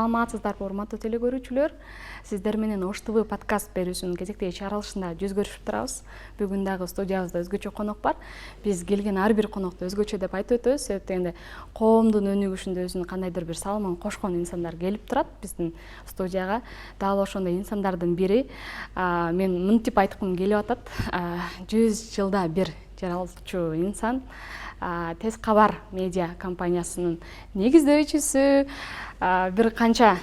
Саламатсыздарбы урматтуу теле көрүүчүлөр. Сиздер менен Ош ТВ подкаст берүүсүнүн кезектеги чыгарылышында жүз көрүшүп турабыз. Бүгүн дагы студиябызда өзгөчө конок бар. Биз келген ар бир конокту өзгөчө деп айтып өтөбүз. Себеп дегенде коомдун өнүгүшүндө өзүнүн кандайдыр бир салымын кошкон инсандар келип турат биздин студияга. Дал ошондой инсандардын бири мен мынтип айткым келип атат. 100 жылда бир жаралчу инсан. Тез кабар медиа компаниясынын негиздөөчүсү, бир канча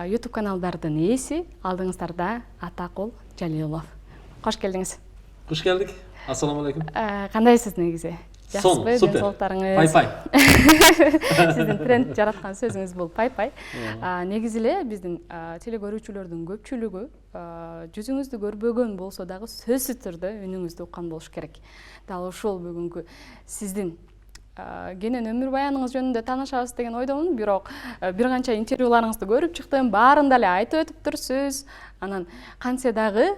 YouTube каналдардын ээси, алдыңыздарда Атакул Жалилов. Кош келдиңиз. Кош келдик. Ассаламу алейкум. Кандайсыз негизи? Жакшысызбы? Денсаулыктарыңыз? Пай-пай. Сиздин тренд жараткан сөзүңүз бул пай-пай. Негизи эле биздин теле көрүүчүлөрдүн көпчүлүгү жүзүңүздү көрбөгөн болсо дагы сөзсүз түрдө үнүңүздү уккан болуш керек. Дал ушул бүгүнкү сиздин кенен өмүр баяныңыз жөнүндө таанышабыз деген ойдомун. Бирок бир канча интервьюларыңызды көрүп чыктым, баарын эле айтып өтүптүрсүз. Анан кантсе дагы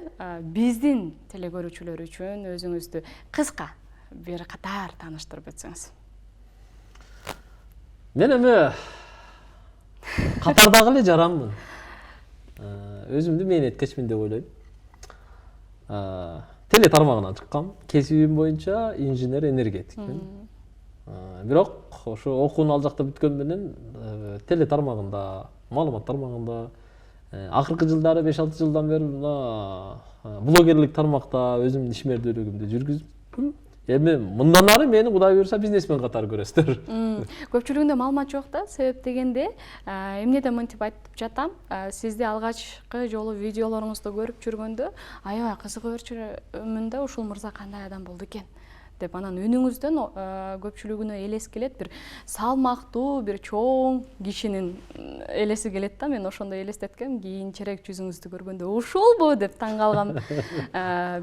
биздин теле көрүүчүлөр үчүн өзүңүздү кыска бир катар тааныштырып өтсөңүз. Мен эми катардагы эле жаранмын. Өзүмдү мээнеткечмин деп ойлойм. Теле тармагынан чыккам. Кесибим боюнча инженер энергетикмин. Бирок ошо окууну ал жакта бүткөн менен теле тармагында, маалымат тармагында акыркы жылдары 5-6 жылдан бери блогерлик тармакта өзүмдүн ишмердүүлүгүмдү жүргүзүп, эми мындан ары мени Кудай буйруса бизнесмен катары көрөсүздөр. Көпчүлүгүндө маалымат жок да, себеп дегенде эмнеде мынтип айтып жатам, сизди алгачкы жолу видеолоруңузду көрүп жүргөндө аябай кызыгып жүрчүмүн да, ушул мырза кандай адам болду экен деп, анан үнүңүздөн көпчүлүгүнө элес келет, бир салмактуу, бир чоң кишинин элеси келет да. Мен ошондой элестеткем, кийинчерээк жүзүңүздү көргөндө ушулбу деп таң калгам.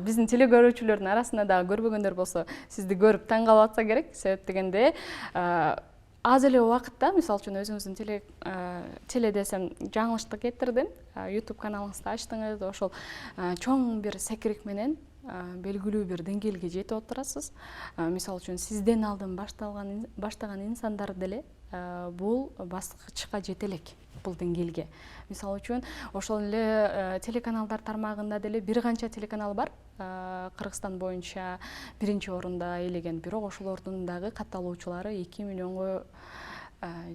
Биздин теле көрүүчүлөрдүн арасында дагы көрбөгөндөр болсо, сизди көрүп таң калып атса керек. Себеп дегенде аз эле убакытта, мисалы үчүн өзүңүздүн теле десем жаңылыштык кетирдим. YouTube каналыңызды ачтыңыз, ошол чоң бир секирик менен белгилүү бир деңгээлге жетип отурасыз. Мисалы үчүн сизден алдын баштаган инсандар деле бул баскычка жете элек, бул деңгээлге. Мисалы үчүн ошол эле телеканалдар тармагында деле бир канча телеканал бар. Кыргызстан боюнча биринчи орунда ээлеген, бирок ошолордун дагы катталуучулары 2 миллионго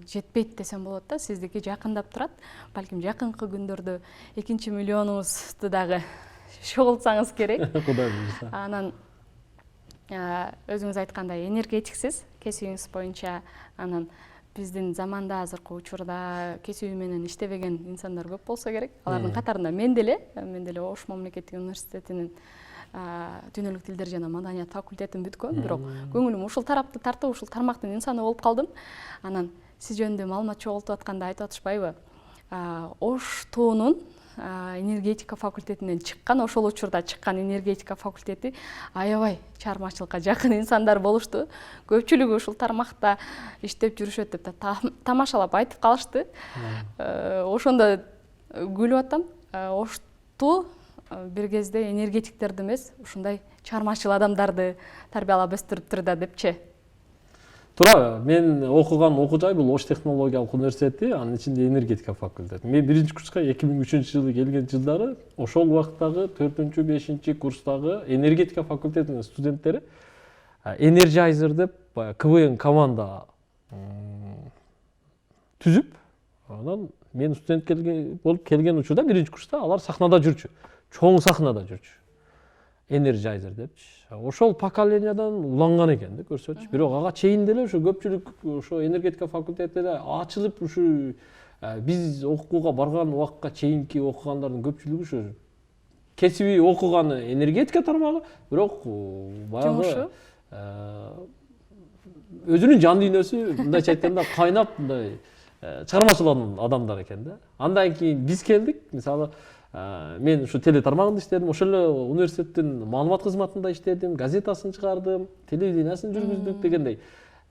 жетпейт десем болот да. Сиздики жакындап турат. Балким жакынкы күндөрдө 2 миллионуңузду дагы шогултсаңыз керек. Кудай буйруса. Анан өзүңүз айткандай энергетиксиз, кесибиңиз боюнча. Анан биздин заманда азыркы учурда кесиби менен иштебеген инсандар көп болсо керек. Алардын катарында мен деле Ош мамлекеттик университетинин дүйнөлүк тилдер жана маданият факультетин бүткөм, бирок көңүлүм ушул тарапты тартып, ушул тармактын инсаны болуп калдым. Анан сиз жөнүндө маалымат чогултуп атканда айтып атышпайбы? Ош ТУнун энергетика факультетинен чыккан, ошол учурда чыккан энергетика факультети аябай чыгармачылыкка жакын инсандар болушту. Көпчүлүгү ушул тармакта иштеп жүрүшөт деп тамашалап айтып калышты. Ошондо күлүп атам. Ошту бир кезде энергетиктерди эмес, ушундай чыгармачыл адамдарды тарбиялап өстүрүптүр да депчи. Туура, мен окуган окуу жай бул Ош технологиялык университети, анын ичинде энергетика факультети. Мен биринчи курска 2003-жылы келген жылдары ошол убакыттагы 4-5 курстагы энергетика факультетинин студенттери Energizer деп КВН команда түзүп, анан мен студент болуп келген учурда биринчи курста алар сахнада жүрчү. Чоң сахнада жүрчү. Energizer депчи. Ошол поколениядан уланган экен да, көрсөтчү. Бирок ага чейин деле ошо көпчүлүк ошо энергетика факультетиде ачылып, ушу биз окууга барган убакка чейинки окугандардын көпчүлүгү ушу кесиби окуганы энергетика тармагы, бирок баягы өзүнүн жан дүйнөсү мындайча айтканда кайнап, мындай чыгармачыл адамдар экен да. Андан кийин биз келдик, мисалы мен ушу теле тармагында иштедим, ошол эле университеттин маалымат кызматында иштедим, газетасын чыгардым, телевидениясын жүргүздүк дегендей.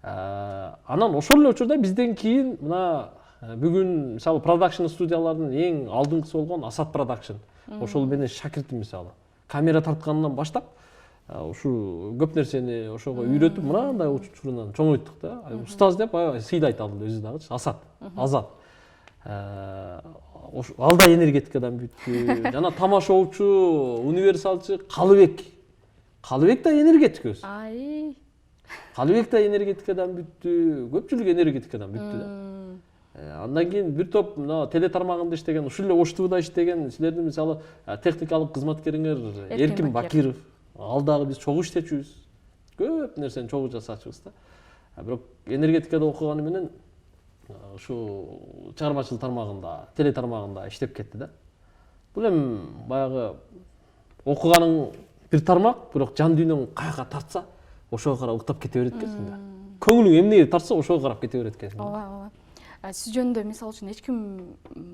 Анан ошол эле учурда бизден кийин мына бүгүн мисалы продакшн студиялардын эң алдыңкысы болгон Асат продакшн. Ошол менен шакиртим мисалы. Камера тарткандан баштап ушу көп нерсени ошого үйрөтүп, мынандай учурунан чоңойттук да. Устаз деп сыйлайт ал өзү дагы, Асат, Азат. алда энергетикадан бүттү. Жана тамашоочу, универсалчы Калыбек да энергетик өзү. Ай. Калыбек да энергетикадан бүттү, көпчүлүк энергетикадан бүттү да. Андан кийин бир топ мына теле тармагында иштеген, ушул эле Ош-ТVда иштеген силердин мисалы техникалык кызматкериңер Эркин Бакиров. Ал дагы биз чогуу иштечүбүз. Көп нерсени чогуу жасачубуз да. Бирок энергетикада окуганы менен ушу чыгармачылык тармагында, теле тармагында иштеп кетти да. Бул эми баягы окуганың бир тармак, бирок жан дүйнөң каяка тартса, ошого карап уктап кете берет экенсиң да. Көңүлүң эмнеге тартса, ошого карап кете берет экенсиң. Ооба, ооба. Сиз жөнүндө мисалы үчүн эч ким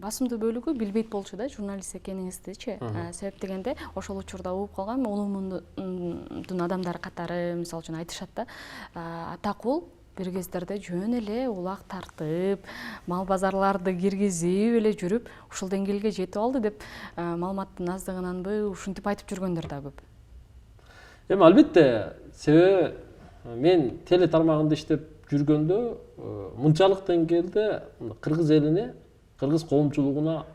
басымдуу бөлүгү билбейт болчу да журналист экениңиздичи. Себеп дегенде ошол учурда угуп калган улуумундун адамдары катары мисалы үчүн айтышат да. Атакул бир кездерде жөн эле улак тартып, мал базарларды киргизип эле жүрүп, ушул деңгээлге жетип алды деп маалыматтын аздыгынанбы ушинтип айтып жүргөндөр да көп. Эми албетте, себеби мен теле тармагында иштеп жүргөндө мынчалык деңгээлде кыргыз элине, кыргыз коомчулугуна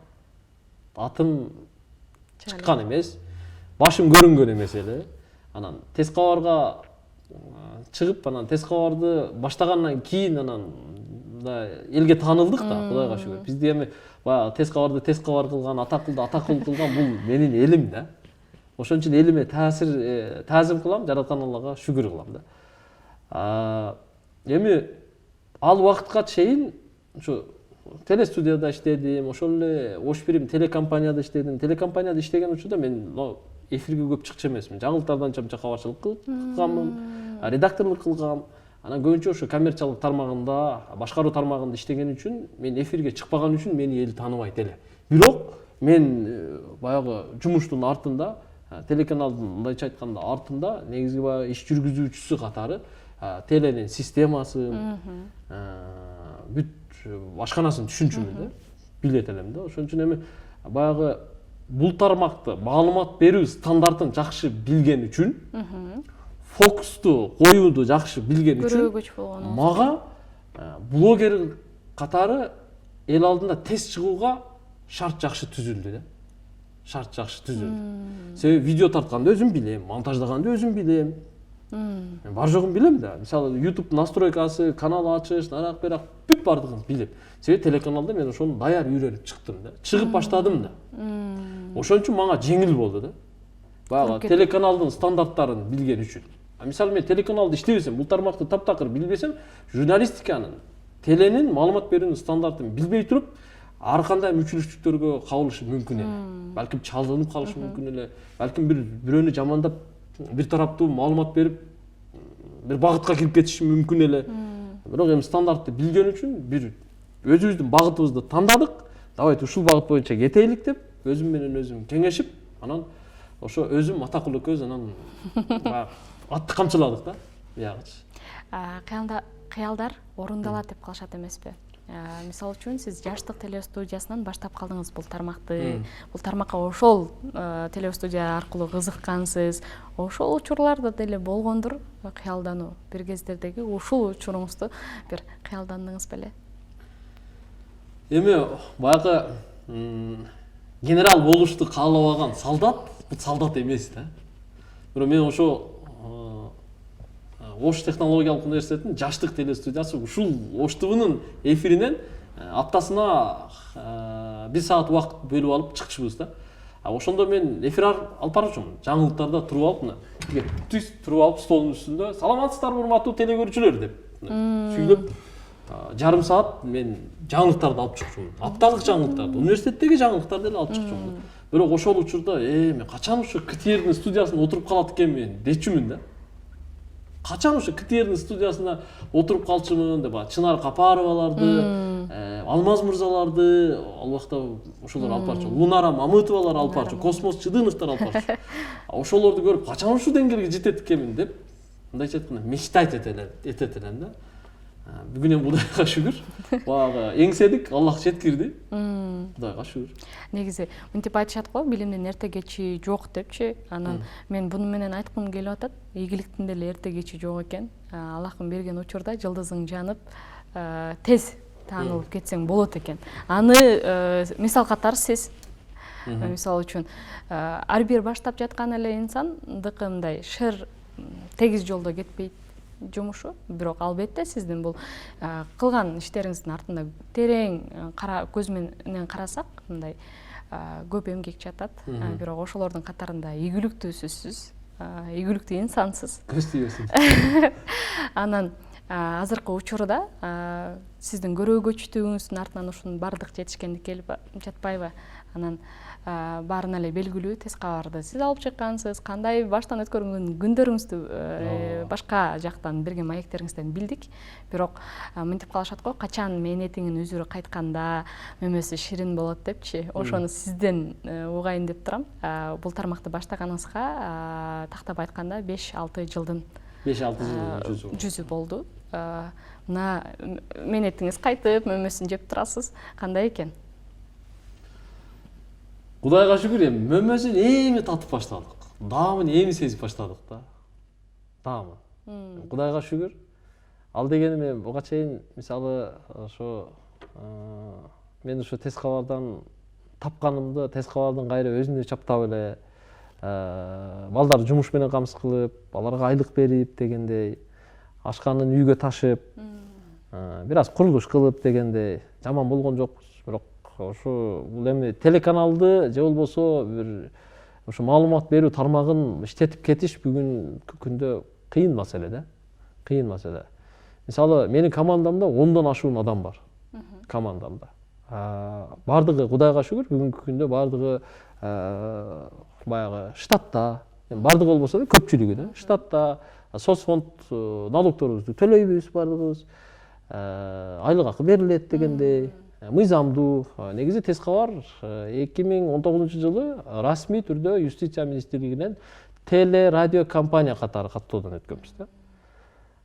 атым чыккан эмес, башым көрүнгөн эмес эле. Анан тез кабарга чыгып, анан тез кабарды баштагандан кийин анан элге таанылдык да, Кудайга шүгүр. Бизди эми баягы тез кабар кылган, атакылды атакыл кылган бул менин элим да. Ошон үчүн элиме таазим кылам, жараткан Аллага шүгүр кылам да. Эми ал убакытка чейин ушу телестудияда иштедим, ошол эле Ош-Бирим телекомпанияда иштедим. Телекомпанияда иштеген учурда мен эфирге көп чыкчу эмесмин. Жаңылыктардан чамча кабарчылык кылганмын, редакторлук кылгам. Анан көбүнчө ошо коммерциялык тармагында, башкаруу тармагында иштеген үчүн мен эфирге чыкпаган үчүн мени эл тааныбайт эле. Бирок мен баягы жумуштун артында, телеканалдын мындайча айтканда артында негизги баягы иш жүргүзүүчүсү катары теленин системасын, бүт башканасын түшүнчүмүн да, билет элем да. Ошон үчүн эми баягы бул тармакты маалымат берүү стандартын жакшы билген үчүн, фокусту коюуду жакшы билген үчүн мага блогер катары эл алдында тез чыгууга шарт жакшы түзүлдү да. Шарт жакшы түзүлдү. Себеби видео тартканды өзүм билем, монтаждаганды өзүм билем. Мен бар жогун билем да. Мисалы YouTube настройкасы, канал ачыш, нарак берак бүт бардыгын билем. Себеби телеканалда мен ошону даяр үйрөнүп чыктым да. Чыгып баштадым да. Ошон үчүн мага жеңил болду да. Баягы телеканалдын стандарттарын билген үчүн. Мисалы мен телеканалда иштебесем, бул тармакты таптакыр билбесем, журналистиканын, теленин маалымат берүүнүн стандартын билбей туруп, ар кандай мүчүлүштүктөргө кабылышы мүмкүн эле. Балким чалынып калышы мүмкүн эле. Балким бирөөнү жамандап, бир тараптуу маалымат берип, бир багытка кирип кетиши мүмкүн эле. Бирок эми стандартты билген үчүн бир өзүбүздүн багытыбызды тандадык. Давайте ушул багыт боюнча кетейлик деп, өзүм менен өзүм кеңешип, анан ошо өзүм Атакул экөөбүз анан атты камчыладык да, биягычы. Кыялдар орундалат деп калышат эмеспи? Мисалы үчүн сиз жаштык телестудиясынан баштап калдыңыз бул тармакты. Бул тармакка ошол телестудия аркылуу кызыккансыз. Ошол учурларда деле болгондур кыялдануу. Бир кездердеги ушул учуруңузду бир кыялдандыңыз беле? Эми баягы генерал болушту каалабаган солдат, бул солдат эмес да. Бирок мен ошо Ош технологиялык университетинин жаштык телестудиясы ушул Ош-ТVнын эфиринен аптасына 1 саат убакыт бөлүп алып чыкчубуз да. Ошондо мен эфир алып барчумун. Жаңылыктарда туруп алып, мына туруп алып столдун үстүндө "Саламатсыздарбы, урматтуу теле көрүүчүлөр" деп сүйлөп жарым саат мен жаңылыктарды алып чыкчумун. Апталык жаңылыктарды, университеттеги жаңылыктарды эле алып чыкчумун. Бирок ошол учурда мен качан ушу КТРдин студиясында отуруп калат экенмин дечүмүн да. Качан ушу КТРдин студиясында отуруп калчумун деп, Чынар Капароваларды, Алмаз мырзаларды ал убакта ошолор алып барчу, Лунара Мамытовалар алып барчу, Космос Чыдыновдор алып барчу. Ошолорду көрүп, качан ушу деңгээлге жетет экенмин деп, мындайча айтканда мечтать этет элем да. Бүгүн эми Кудайга шүгүр, баягы эңседик, Аллах жеткирди. Кудайга шүгүр. Негизи мынтип айтышат го, билимдин эрте кечи жок депчи. Анан мен буну менен айткым келип атат, ийгиликтин деле эрте кечи жок экен. Аллахтын берген учурда жылдызың жанып, тез таңылып кетсең болот экен. Аны мисал катары сиз мисал үчүн ар бир баштап жаткан эле инсандыкы мындай шер тегиз жолдо кетпейт жумушу, бирок албетте сиздин бул кылган иштериңиздин артында терең көз менен карасак мындай көп эмгек жатат, бирок ошолордун катарында ийгиликтүүсүз, ийгиликтүү инсансыз. Көз тийбесин. Анан азыркы учурда сиздин көрөгөчтүгүңүздүн артынан ушунун баардык жетишкендик келип жатпайбы? Анан баарына эле белгилүү тез кабарды сиз алып чыккансыз, кандай баштан өткөргөн күндөрүңүздү башка жактан берген маектериңизден билдик. Бирок мынтип калышат го, качан мээнетиңин үзүрү кайтканда мөмөсү ширин болот депчи. Ошону сизден угайын деп турам. Бул тармакты баштаганыңызга тактап айтканда 5-6 жылдын 5-6 жыл жүзү болду. Мына мээнетиңиз кайтып, мөмөсүн жеп турасыз. Кандай экен? Кудайга шүгүр, эми мөмөсүн эми татып баштадык. Даамын эми сезип баштадык да. Даамын. Кудайга шүгүр. Ал дегени мен буга чейин мисалы ошо мен ошо тез кабардан тапканымды тез кабардын кайра өзүнө чаптап эле балдарды жумуш менен камсыз кылып, аларга айлык берип дегендей, ашканын үйгө ташып, бир аз курулуш кылып дегендей жаман болгон жокпуз. Бирок ошо бул эми телеканалды же болбосо бир ошо маалымат берүү тармагын иштетип кетиш бүгүнкү күндө кыйын маселе да. Кыйын маселе. Мисалы менин командамда 10дон ашуун адам бар. Командамда. Бардыгы Кудайга шүгүр бүгүнкү күндө бардыгы баягы штатта, бардыгы болбосо да көпчүлүгү да штатта, соцфонд налогторубузду төлөйбүз бардыгыбыз. Айлык акы берилет дегендей. Мыйзамдуу. Негизи тез кабар 2019 жылы расмий түрдө Юстиция министрлигинен теле радио компания катары каттоодон өткөнбүз да.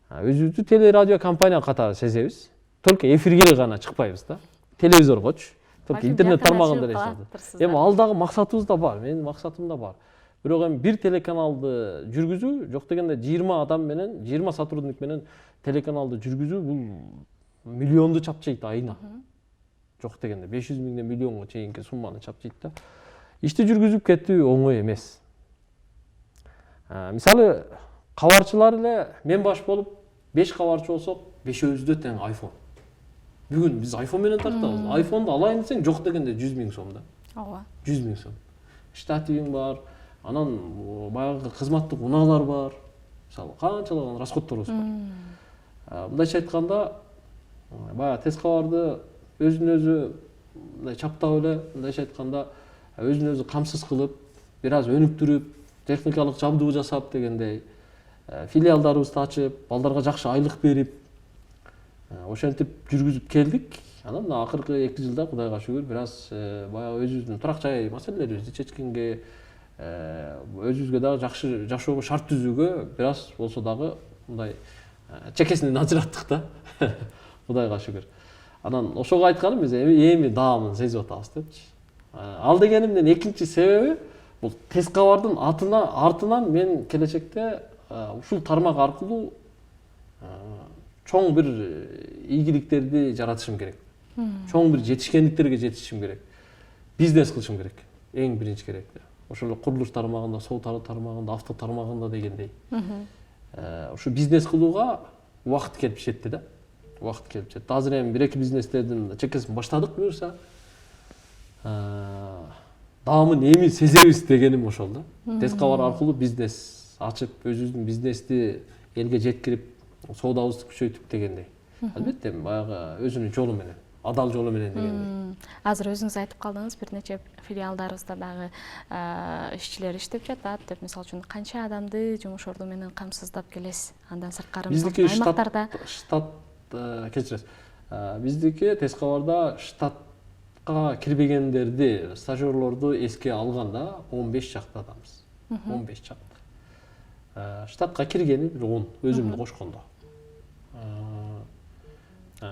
Өзүбүздү теле радио компания катары сезебиз. Только эфирге гана чыкпайбыз да. Телевизоргочу, только интернет тармагында эле иштейбиз. Эми ал дагы максатыбыз да бар, менин максатым да бар. Бирок эми бир телеканалды жүргүзүү, жок дегенде 20 адам менен, 20 сотрудник менен телеканалды жүргүзүү бул миллионду чапчыйт айына. Жок дегенде 500 миңден миллионго чейинки сумманы чапчыйт да. Ишти жүргүзүп кетүү оңой эмес. Мисалы кабарчылар эле мен баш болуп 5 кабарчы болсок, 5өөбүздө тең iPhone. Бүгүн биз iPhone менен тартабыз. iPhone'ду алайын десең жок дегенде 100 миң сом да. Ооба. 100 миң сом. Штативиң бар, анан баягы кызматтык унаалар бар. Мисалы канчалаган расходторубуз бар. Мындайча айтканда, баягы тез кабарды өзүн өзү мындай чаптап эле, мындайча айтканда өзүн өзү камсыз кылып, бир аз өнүктүрүп, техникалык жабдуу жасап дегендей, филиалдарыбызды ачып, балдарга жакшы айлык берип, ошентип жүргүзүп келдик. Анан акыркы 2 жылда Кудайга шүгүр бир аз баягы өзүбүздүн турак жай маселелерибизди чечкенге, өзүбүзгө дагы жакшы жашоого шарт түзүүгө бир аз болсо дагы мындай чекесинен ажыраттык да. Кудайга шүгүр. Анан ошого айтканым биз эми даамын сезип атабыз депчи. Ал дегенимдин экинчи себеби бул тез кабардын артынан мен келечекте ушул тармак аркылуу чоң бир ийгиликтерди жаратышым керек. Чоң бир жетишкендиктерге жетишим керек. Бизнес кылышым керек. Эң биринчи керек. Ошол курулуш тармагында, соо тармагында, авто тармагында дегендей. Ушу бизнес кылууга убакыт келип жетти да. Убакыт келип жетти. Азыр эми 1-2 бизнестердин чекесин баштадык буюрса, даамын эми сезебиз дегеним ошол да. Тез кабар аркылуу бизнес ачып, өзүбүздүн бизнести элге жеткирип, соодабызды күчөйтүп дегендей. Албетте баягы өзүнүн жолу менен, адал жолу менен дегендей. Азыр өзүңүз айтып калдыңыз, бир нече филиалдарыбызда дагы ишчилер иштеп жатат деп, мисалы үчүн канча адамды жумуш орду менен камсыздап келесиз? Андан сырткары аймактарда штат кечиресиз. Биздики тез кабарда штатка кирбегендерди, стажерлорду эске алганда 15 чакты адамбыз. 15 чакты. Штатка киргени бир 10, өзүмдү кошкондо.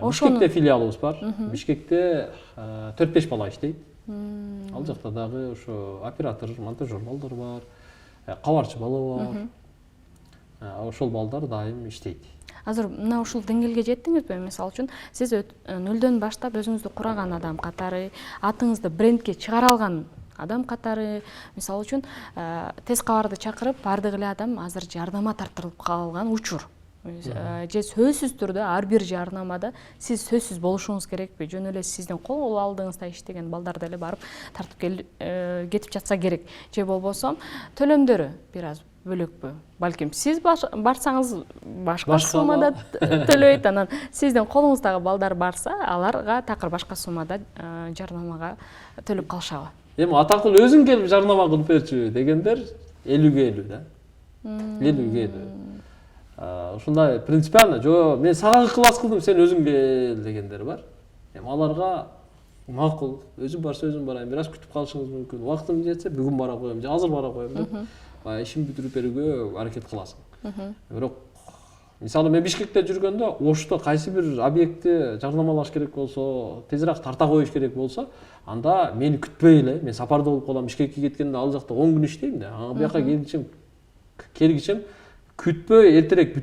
Бишкекте филиалыбыз бар. Бишкекте 4-5 бала иштейт. Ал жакта дагы ошо оператор, монтажер балдар бар, кабарчы бала бар. Ошол балдар дайым иштейт. азыр мына ушул деңгээлге жеттиңизби? Мисалы үчүн сиз нөлдөн баштап өзүңүздү кураган адам катары, атыңызды брендке чыгара алган адам катары, мисалы үчүн тез кабарды чакырып баардык эле адам азыр жардама тартылып калган учур. Же сөзсүз түрдө ар бир жарнамада сиз сөзсүз болушуңуз керекпи? Жөн эле сиздин кол алдыңызда иштеген балдар деле барып тартып кетип жатса керек. Же болбосо төлөмдөрү бир аз бөлөкпү? Балким сиз барсаңыз башка суммада төлөйт, анан сиздин колуңуздагы балдар барса, аларга такыр башка суммада жарнамага төлөп калышабы? Эми атакул өзүң келип жарнама кылып берчү дегендер 50-50 да. 50-50. Ушундай принципиально, жо мен сага ыкылас кылдым, сен өзүң кел дегендер бар. Эми аларга макул, өзүм барса өзүм барайын, бир аз күтүп калышыңыз мүмкүн. Убактым жетсе бүгүн бара коем, же азыр бара коем деп ишин бүтүрүп берүүгө аракет кыласың. Бирок мисалы мен Бишкекте жүргөндө Ошто кайсы бир объектти жарнамалаш керек болсо, тезирээк тарта коюш керек болсо, анда мени күтпөй эле, мен сапарда болуп калам, Бишкекке кеткенде ал жакта 10 күн иштейм да. Буяка келгичем күтпөй эртерээк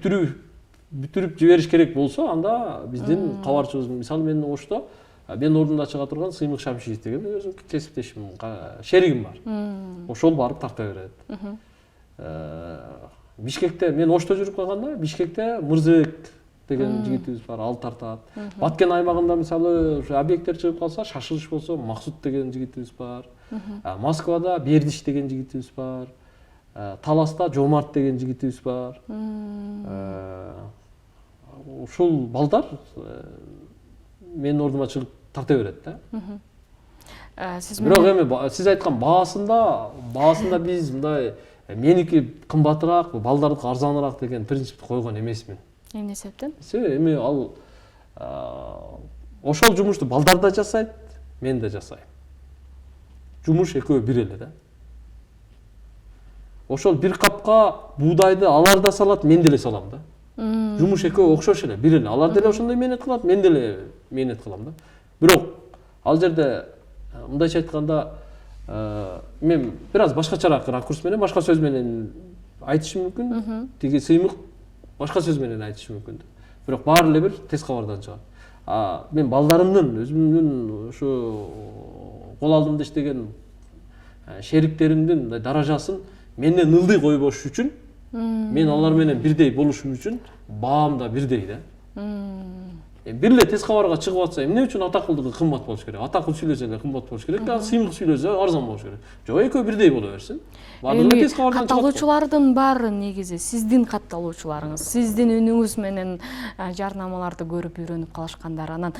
бүтүрүп жибериш керек болсо, анда биздин кабарчыбыз, мисалы мен Ошто менин ордумда чыга турган Сыймык Шамшиев деген өзүм кесиптешим, шеригим бар. Ошол барып тарта берет. Бишкекте мен Ошто жүрүп калганда, Бишкекте Мырзыбек деген жигитибиз бар, ал тартат. Баткен аймагында мисалы ушу объекттер чыгып калса, шашылыш болсо Максут деген жигитибиз бар. Москвада Бердиш деген жигитибиз бар. Таласта Жомарт деген жигитибиз бар. Ушул балдар менин ордума чыгып тарта берет да. Бирок эми сиз айткан баасында биз мындай меники кымбатыраак, балдардыкы арзаныраак деген принципти койгон эмесмин. Эмне себептен? Эми ал ошол жумушту балдар да жасайт, мен да жасайм. Жумуш экөө бир эле да. Ошол бир капка буудайды алар да салат, мен деле салам да. Жумуш экөө окшош эле, бир эле. Алар деле ошондой мээнет кылат, мен деле мээнет кылам да. Бирок ал жерде мындайча айтканда мен бир аз башкачараак ракурс менен, башка сөз менен айтышым мүмкүн. Тиги Сыймык башка сөз менен айтышы мүмкүн. Бирок баары эле бир тез кабардан чыгат. Мен балдарымдын, өзүмдүн ушу кол алдымда иштеген шериктеримдин даражасын менден ылдый койбош үчүн, мен алар менен бирдей болушум үчүн баам да бирдей да. Бир эле тез кабарга чыгып атса, эмне үчүн Атакулдугу кымбат болуш керек? Атакул сүйлөсө эле кымбат болуш керек, Сыймык сүйлөсө арзан болуш керек. Жок, экөө бирдей боло берсин. Эми катталуучулардын баары негизи сиздин катталуучуларыңыз, сиздин үнүңүз менен жарнамаларды көрүп үйрөнүп калышкандар. Анан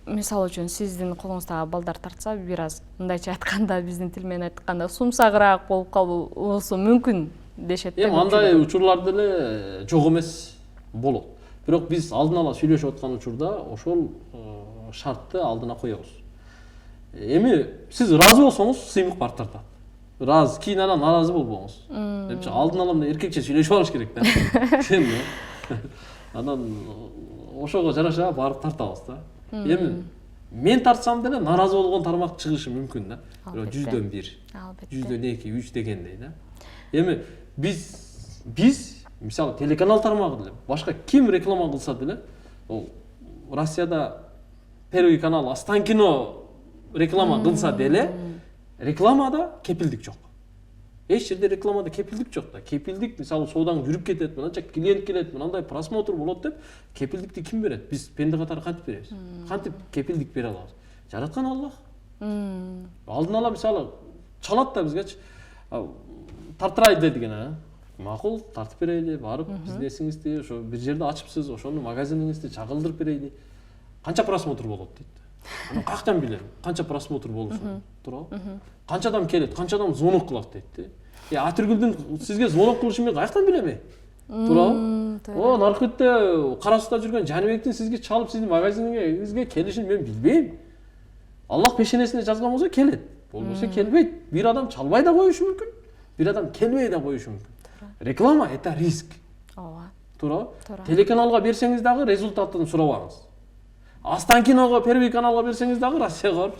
мисалы үчүн сиздин колуңуздагы балдар тартса, бир аз мындайча айтканда, биздин тил менен айтканда сумсагыраак болуп калуусу мүмкүн дешет. Эми андай учурлар деле жок эмес болот. Бирок биз алдын ала сүйлөшүп аткан учурда ошол шартты алдына коебуз. Эми сиз ыраазы болсоңуз, Сыймык барып тартат. Ыраазы, кийин анан наразы болбоңуз. Депчи алдын ала эркекче сүйлөшүп алыш керек да. Анан ошого жараша барып тартабыз да. Эми мен тартсам деле наразы болгон тармак чыгышы мүмкүн да. Бирок 100дөн 1, 100дөн 2, 3 дегендей да. Эми биз мисалы телеканал тармагы деле, башка ким реклама кылса деле, Россияда Первый канал Останкино реклама кылса деле, рекламада кепилдик жок. Эч жерде рекламада кепилдик жок да. Кепилдик мисалы соодаң жүрүп кетет, мынанча клиент келет, мынандай просмотр болот деп, кепилдикти ким берет? Биз пенде катары кантип беребиз? Кантип кепилдик бере алабыз? Жараткан Аллах. Алдын ала мисалы чалат да бизгечи. Тартырайлы деген, макул, тартып берейли, барып бизнесиңизди, ошо бир жерде ачыпсыз, ошону магазиниңизди чагылдырып берейли. Канча просмотр болот дейт. Анан каяктан билем? Канча просмотр болушун, туурабы? Канча адам келет, канча адам звонок кылат дейт. Атыргүлдүн сизге звонок кылышын мен каяктан билем? Туурабы? Наркытта Карасуда жүргөн Жаныбектин сизге чалып, сиздин магазиниңизге келишин мен билбейм. Аллах пешенесине жазган болсо келет. Болбосо келбейт. Бир адам чалбай да коюшу мүмкүн. Бир адам келбей да коюшу мүмкүн. Реклама это риск. Ооба. Туурабы? Телеканалга берсеңиз дагы результатын сурабаңыз. Останкиного Первый каналга берсеңиз дагы Россияга барып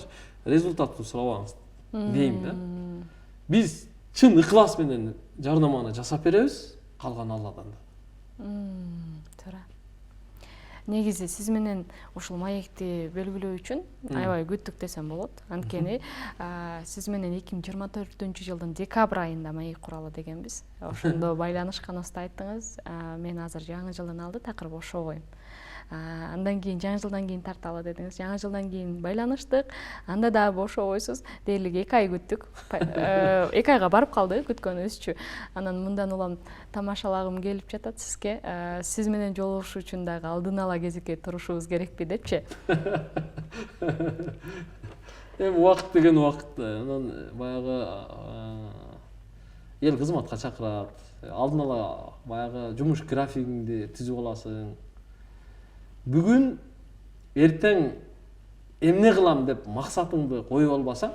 результатын сурабаңыз дейм да. Биз чын ыклас менен жарнаманы жасап беребиз, калган Алладан да. Туура. Негизи сиз менен ушул маекти белгилөө үчүн аябай күттүк десем болот. Анткени сиз менен 2024-жылдын декабрь айында маек куралы дегенбиз. Ошондо байланышканыбызды айттыңыз. Мен азыр жаңы жылдын алды такыр бошобойм. Андан кийин жаңы жылдан кийин тарталы дедиңиз. Жаңы жылдан кийин байланыштык. Анда дагы бошобойсуз. Дээрлик 2 ай күттүк. 2 айга барып калды күткөнүбүзчү. Анан мындан улам тамашалагым келип жатат сизге. Сиз менен жолугушуу үчүн дагы алдын ала кезекке турушубуз керекпи депчи? Эми убакыт деген убакыт. Анан баягы эл кызматка чакырат. Алдын ала баягы жумуш графигиңди түзүп аласың. Бүгүн эртең эмне кылам деп максатыңды коюп албасаң,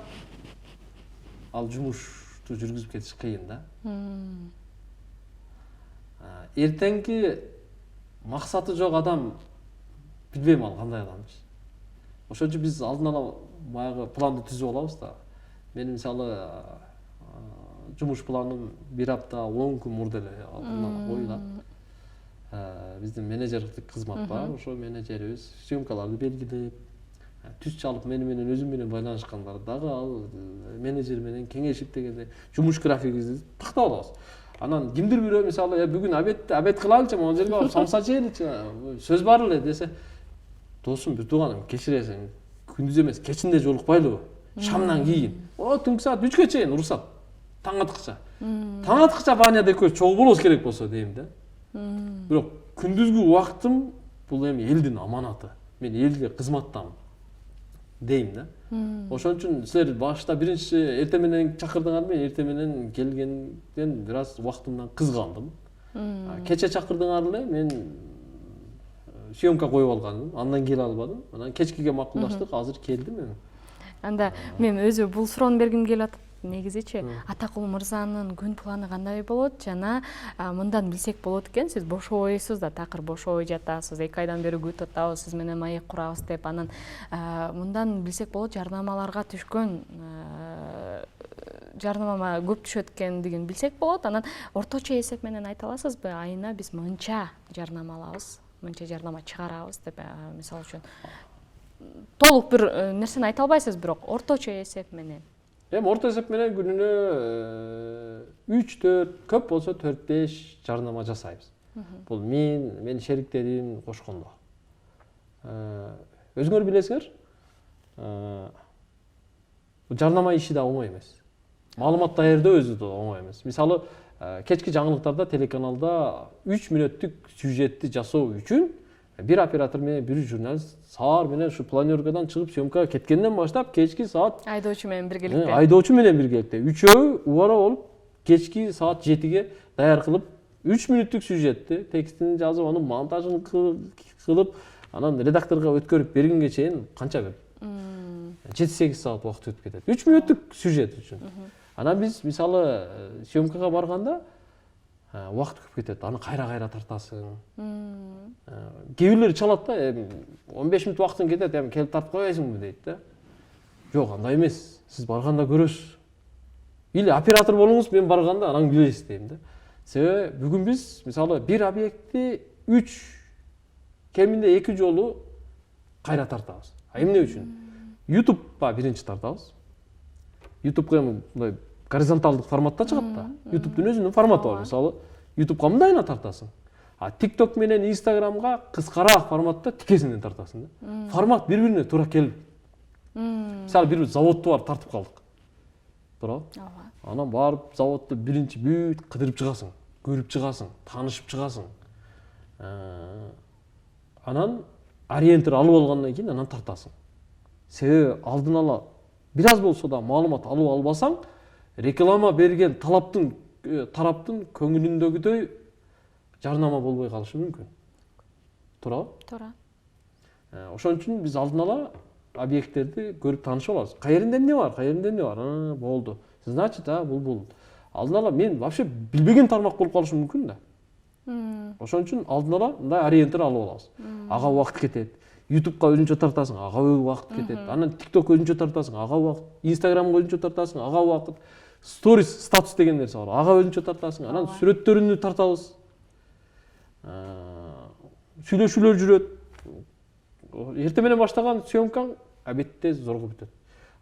ал жумушту жүргүзүп кетиш кыйын да. Эртеңки максаты жок адам билбейм ал кандай адамбыз. Ошон үчүн биз алдын ала баягы планды түзүп алабыз да. Мен мисалы жумуш планым 1 апта 10 күн мурда эле алдын коюлат. Биздин менеджерлик кызмат бар, ошо менеджерибиз съемкаларды белгилеп, түз чалып менен өзүм менен байланышкандар дагы ал менеджер менен кеңешип дегенде жумуш графигибизди тактап алабыз. Анан кимдир бирөө мисалы бүгүн обед кылайлычы, могу жерге барып самса жейличи, сөз бар эле десе, досум, бир тууганым, кечиресиң, күндүз эмес, кечинде жолукпайлыбы? Шамдан кийин. Түнкү саат 3кө чейин урушат. Таң аткыча. Таң аткыча баняда экөөбүз чогуу болобуз керек болсо дейм да. Бирок күндүзгү убактым бул эми элдин аманаты. Мен элге кызматтамын дейм да. Ошон үчүн силер башта биринчи эртең менен чакырдыңар, мен эртең менен келгенден бир аз убактымдан кызгандым. Кече чакырдыңар эле, мен съемка коюп алгандым, андан келе албадым. Анан кечкиге макулдаштык, азыр келдим эми. Анда мен өзү бул суроону бергим келип атат. Негизичи Атакул мырзанын күн планы кандай болот жана мындан билсек болот экен, сиз бошобойсуз да, такыр бошобой жатасыз. 2 айдан бери күтүп атабыз, сиз менен маек курабыз деп. Анан мындан билсек болот, жарнамаларга түшкөн жарнама көп түшөт экендигин билсек болот. Анан орточо эсеп менен айта аласызбы, айына биз мынча жарнама алабыз, мынча жарнама чыгарабыз деп, мисалы үчүн толук бир нерсени айта албайсыз, бирок орточо эсеп менен. Эми орто эсеп менен күнүнө 3-4, көп болсо 4-5 жарнама жасайбыз. Бул мен шериктерим кошкондо. Өзүңөр билесиңер, жарнама иши да оңой эмес. Маалымат даярдоо өзү да оңой эмес. Мисалы, кечки жаңылыктарда телеканалда 3 мүнөттүк сюжетти жасоо үчүн бир оператор менен бир журналист саар менен ушу планеркадан чыгып съемкага кеткенден баштап кечки саат айдоочу менен биргеликте. Айдоочу менен биргеликте. Үчөө убара болуп кечки саат 7ге даяр кылып 3 мүнөттүк сюжетти, текстин жазып, анын монтажын кылып, анан редакторго өткөрүп бергенге чейин канча бир 7-8 саат убакыт өтүп кетет. 3 мүнөттүк сюжет үчүн. Анан биз мисалы съемкага барганда убакыт көп кетет, аны кайра тартасың. Кээ бирлери чалат да, 15 мүнөт убактың кетет, эми келип тартып койбойсуңбу дейт да. Жок, андай эмес. Сиз барганда көрөсүз. Или оператор болуңуз, мен барганда анан билесиз дейм да. Себеби бүгүн биз мисалы бир объектти 3 кеминде 2 жолу кайра тартабыз. Эмне үчүн? YouTube'га биринчи тартабыз. YouTube'га эми мындай горизонталдык форматта чыгат да. YouTube'дун өзүнүн форматы бар. Мисалы, YouTube'га мындайына тартасың. TikTok менен Instagram'га кыскараак форматта тикесинен тартасың да. Формат бири-бирине туура келбейт. Мисалы, бир заводду барып тартып калдык. Туурабы? Ооба. Анан барып заводду биринчи бүт кыдырып чыгасың, көрүп чыгасың, таанышып чыгасың. Анан ориентир алып алгандан кийин анан тартасың. Себеби алдын ала бир аз болсо да маалымат алып албасаң, реклама берген тараптын көңүлүндөгүдөй жарнама болбой калышы мүмкүн. Туурабы? Туура. Ошон үчүн биз алдын ала объекттерди көрүп таанышып алабыз. Кайеринде эмне бар? Болду. Значит, бул. Алдын ала мен вообще билбеген тармак болуп калышы мүмкүн да. Ошон үчүн алдын ала мындай ориентир алып алабыз. Ага убакыт кетет. YouTube'га өзүнчө тартасың, ага убакыт кетет. Анан TikTok өзүнчө тартасың, ага убакыт. Instagram'га өзүнчө тартасың, ага убакыт. Stories, статус деген нерсе бар. Ага өзүнчө тартасың. Анан сүрөттөрүнү тартабыз. сүйлөшүүлөр жүрөт. Эртең менен баштаган съемкаң обедте зорго бүтөт.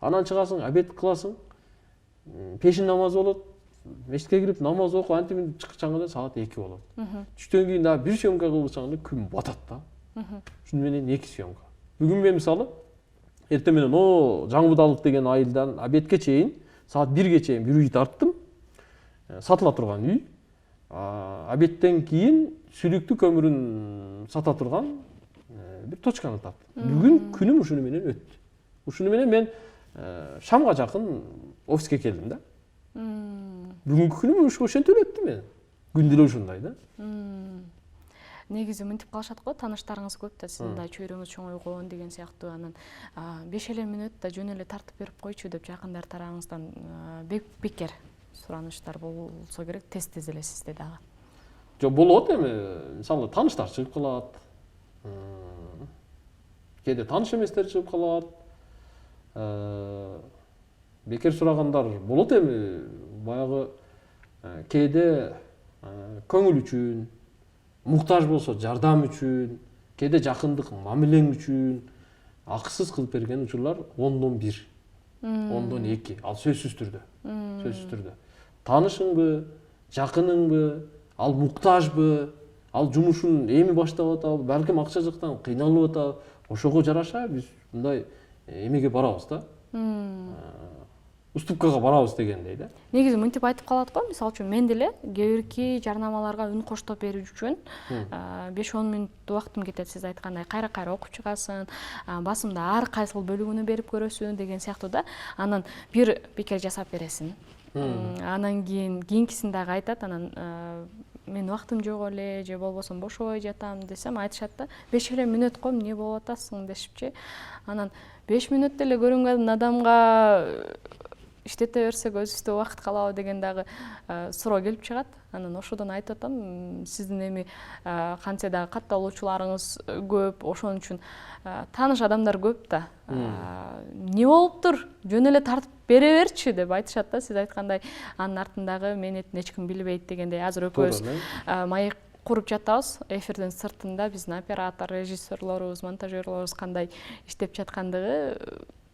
Анан чыгасың, обед кыласың, пешин намазы болот, мешитке кирип намаз окуп антип чыкчаңда саат 2 болот. Түштөн кийин дагы бир съемка кылсаң күн батат да. Шуну менен 2 съемка. Бүгүн мен мисалы эртең менен Жаңыбудалык деген айылдан обедке чейин, саат 1ге чейин бир үй тарттым. Сатыла турган үй. Обедтен кийин сүйлүктүү көмүрүн сата турган бир точканы таптым. Бүгүн күнүм ушуну менен өттү. Ушуну менен мен шамга жакын офиске келдим да. Бүгүнкү күнүм ошентип өттү мен. Күн деле ушундай да. Негизи мынтип калышат го, тааныштарыңыз көп да, сиздин да чөйрөңүз чоңойгон деген сыяктуу, анан 5 мүнөттө жөн эле тартып берип койчу деп жакындар тарабыңыздан бекер суранычтар болсо керек, тез эле сизде дагы. Жок, болот эми, мисалы тааныштар чыгып калат. Кээде тааныш эместер чыгып калат. Бекер сурагандар болот эми, баягы кээде көңүл үчүн, муктаж болсо жардам үчүн, кээде жакындык мамилең үчүн акысыз кылып берген учурлар 10-1, 10-2, ал сөзсүз түрдө. Сөзсүз түрдө. Таанышыңбы, жакыныңбы, ал муктажбы, ал жумушун эми баштап атабы, балким акча жактан кыйналып атабы, ошого жараша биз мындай эмеге барабыз да. Уступкага барабыз дегендей да. Негизи мынтип айтып калат го, мисалы үчүн мен деле кээ бирки жарнамаларга үн коштоп берүү үчүн 5-10 мүнөт убактым кетет, сиз айткандай кайра окуп чыгасың, басымда ар кайсыл бөлүгүнү берип көрөсүң деген сыяктуу да. Анан бир пикер жасап бересиң. Анан кийинкисин дагы айтат, анан мен убактым жок эле же болбосо бошобой жатам десем, айтышат да, 5 мүнөт ком, эмне болуп атасың дешипчи. Анан 5 мүнөт деле көрүнгөн адамга иштете берсек өзүбүздө убакыт калабы деген дагы суроо келип чыгат. Анан ошодон айтып атам, сиздин эми кантсе дагы катталуучуларыңыз көп, ошон үчүн тааныш адамдар көп да. Не болуптур, жөн эле тартып бере берчи деп айтышат да, сиз айткандай анын артындагы мээнетин эч ким билбейт дегендей. Азыр экөөбүз маек куруп жатабыз, эфирдин сыртында биздин оператор, режиссерлорубуз, монтажерлорубуз кандай иштеп жаткандыгы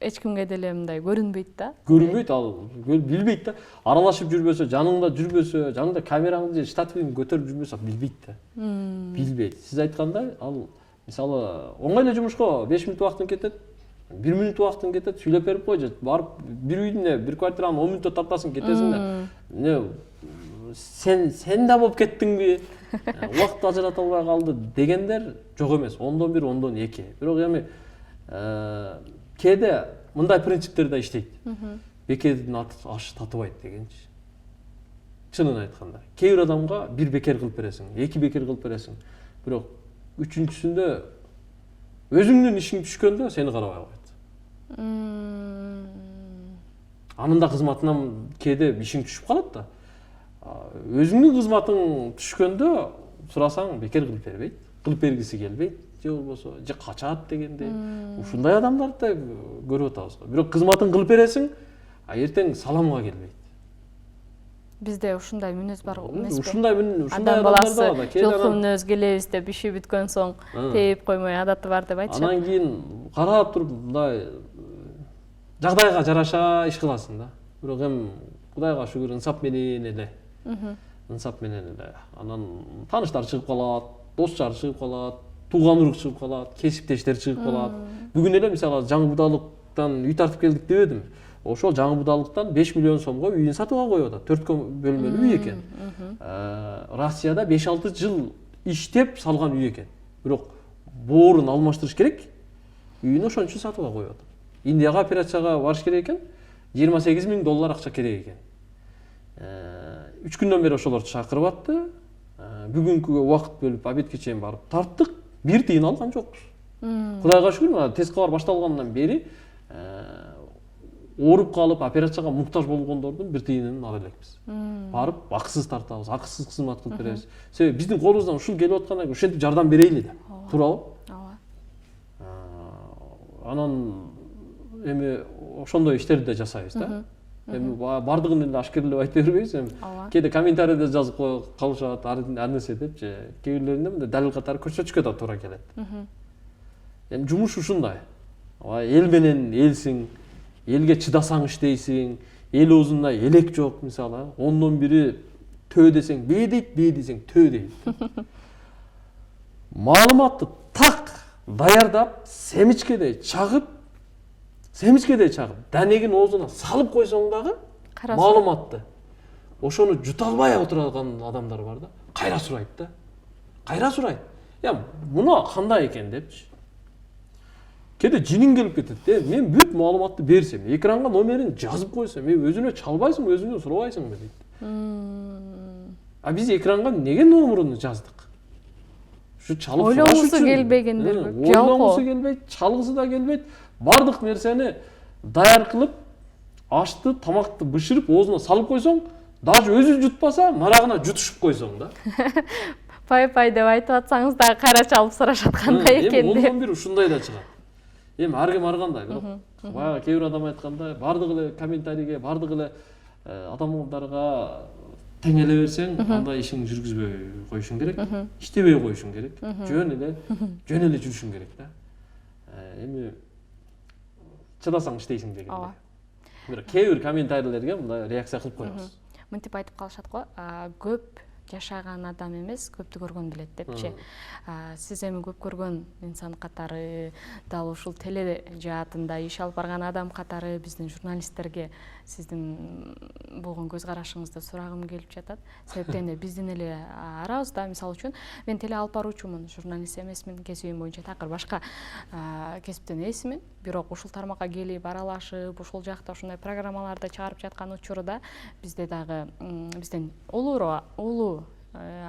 эч кимге деле мындай көрүнбөйт да. Көрүнбөйт, ал билбейт да. Аралашып жүрбөсө, жаныңда жүрбөсө, жаныңда камераңды же штативиңди көтөрүп жүрбөсө билбейт да. Билбейт. Сиз айткандай, ал мисалы оңой эле жумушка 5 мүнөт убактың кетет, 1 мүнөт убактың кетет, сүйлөп берип койчу, барып бир үйдүн, бир квартираны 10 мүнөттө тартасың, кетесиң да. Сен да болуп кеттиңби? Убакыт ажырата албай калды дегендер жок эмес. 10-1, 10-2. Бирок эми кээде мындай принциптер да иштейт. Бекердин ашы татыбайт дегенчи. Чынын айтканда, кээ бир адамга бир бекер кылып бересиң, 2 бекер кылып бересиң. Бирок үчүнчүсүндө өзүңдүн ишиң түшкөндө сени карабай койот. Анын да кызматынан кээде ишиң түшүп калат да. Өзүңдүн кызматың түшкөндө сурасаң бекер кылып бербейт, кылып бергиси келбейт, же болбосо же качат дегендей. Ушундай адамдарды көрүп атабыз. Бирок кызматын кылып бересиң, а эртең саламга келбейт. Бизде ушундай мүнөз бар эмеспи? Ушундай адам баласы жылкы мүнөз келебиз деп иши бүткөн соң тээп коймой адаты бар деп айтышат. Анан кийин карап туруп мындай жагдайга жараша иш кыласың да. Бирок эми Кудайга шүгүр ынсап менен эле. Ынсап менен эле. Анан тааныштар чыгып калат, достор чыгып калат, тууган урук чыгып калат, кесиптештер чыгып калат. Бүгүн эле мисалы Жаңыбудалыктан үй тартып келдик дебедим. Ошол Жаңыбудалыктан 5 миллион сомго үйүн сатып коюп атат. 4 бөлмөлүү үй экен. Россияда 5-6 жыл иштеп салган үй экен. Бирок боорун алмаштырыш керек. Үйүн ошон үчүн сатып коюп атат. Индияга операцияга барыш керек экен. $28,000 акча керек экен. 3 күндөн бери ошолорду чакырып атты. Бүгүнкүгө убакыт бөлүп обедке чейин барып тарттык. Бир тыйын алган жокпуз. Кудайга шүгүр, тест кабар башталгандан бери ооруп калып операцияга муктаж болгондордун бир тыйынын ала элекпиз. Барып акысыз тартабыз, акысыз кызмат кылып беребиз. Себеби биздин колубуздан ушул келип аткандан кийин ушинтип жардам берейли да. Туурабы? Ооба. Анан эми ошондой иштерди да жасайбыз да. эми бардыгын эле ашкерлеп айта бербейбиз эми. Кээде комментарийде жазып калышат ар нерсе деп же кээ бирлеринде мындай далил катары көрсөтүшкө да туура келет. Эми жумуш ушундай. Эл менен элсиң, элге чыдасаң иштейсиң, эл оозунда элек жок мисалы, 10дон бири төө десең бээ дейт, бээ десең төө дейт. Маалыматты так даярдап, семичкедей чагып, данегин оозуна салып койсоң дагы маалыматты ошону жута албай отурган адамдар бар да. Кайра сурайт да. Кайра сурайт. Я муну кандай экен депчи. Кээде жиниң келип кетет де. Мен бүт маалыматты берсем, экранга номерин жазып койсом, өзүнө чалбайсың, өзүнө сурабайсыңбы дейт. А биз экранга неге номерин жаздык? Ушу чалып сураш үчүн. Ойлонгусу келбегендер. Ойлонгусу келбейт, чалгысы да келбейт. Бардык нерсени даяр кылып, ашты, тамакты бышырып, оозуна салып койсоң, даже өзү жутпаса, нарагына жутушуп койсоң да. Пай деп айтып атсаңыз да кайра чалып сурашат кандай экен деп. 10дон бир ушундай да чыгат. Эми ар ким ар кандай, бирок баягы кээ бир адам айткандай, бардык эле комментарийге, бардык эле адамдарга тең эле берсең, андай ишиң жүргүзбөй коюшуң керек, иштебей коюшуң керек, жөн эле жүрүшүң керек да. Эми чыдасаң иштейсиң дегендей. Бирок кээ бир комментарийлерге мындай реакция кылып коебуз. Мынтип айтып калышат го, көп жашаган адам эмес, көптү көргөн билет депчи. Сиз эми көп көргөн инсан катары, дал ушул теле жаатында иш алып барган адам катары биздин журналисттерге сиздин болгон көз карашыңызды сурагым келип жатат. Себептен дегенде биздин эле арабызда, мисалы үчүн, мен теле алып баруучумун, журналист эмесмин, кесибим боюнча такыр башка кесиптен эсмин. Бирок ушул тармакка келип аралашып, ушул жакта ушундай программаларды чыгарып жаткан учурда бизде дагы бизден улуу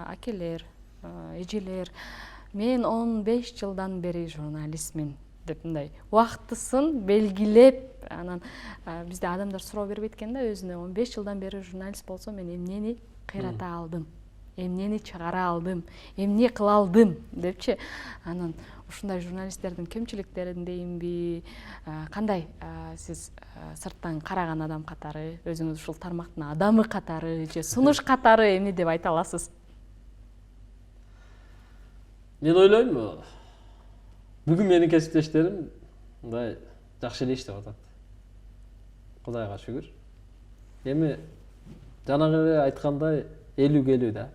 акелер, эжелер, мен 15 жылдан бери журналистмин деп мындай убактысын белгилеп, анан бизде адамдар суроо бербейт экен да, өзүнө 15 жылдан бери журналист болсо мен эмнени кыйрата алдым, эмнени чыгара алдым, эмне кыла алдым депчи. Анан ушундай журналисттердин кемчиликтерин дейинби, кандай сиз сырттан караган адам катары, өзүңүз ушул тармактын адамы катары же сунуш катары эмне деп айта аласыз? Мен ойлойм, бүгүн менин кесиптештерим мындай жакшы эле иштеп атат. Кудайга шүгүр. Эми жанагы эле айткандай 50-50 да.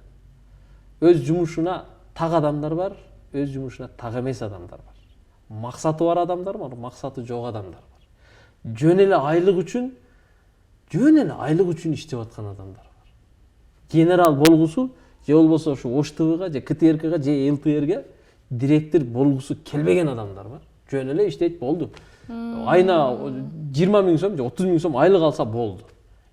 Өз жумушуна так адамдар бар, өз жумушуна так эмес адамдар бар. Максаты бар адамдар бар, максаты жок адамдар бар. Жөн эле айлык үчүн иштеп аткан адамдар бар. Генерал болгусу же болбосо ушу Ош ТВга же КТРКга же ЛТРге директор болгусу келбеген адамдар бар. Жөн эле иштейт болду. Айына 20 000 сом же 30 000 сом айлык алса болду.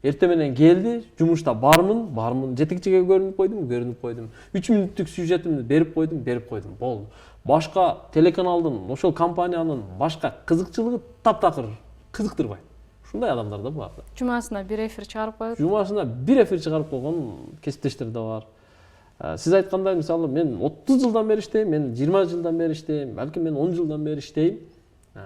Эртең менен келди, жумушта бармын, жетекчиге көрүнүп койдум. 3 мүнөттүк сюжетимди берип койдум, болду. Башка телеканалдын, ошол компаниянын башка кызыкчылыгы таптакыр кызыктырбайт. Ушундай адамдар да бар. Жумасына бир эфир чыгарып коет. Жумасына бир эфир чыгарып койгон кесиптештер да бар. Сиз айткандай, мисалы, мен 30 жылдан бери иштейм, мен 20 жылдан бери иштейм, балки мен 10 жылдан бери иштейм.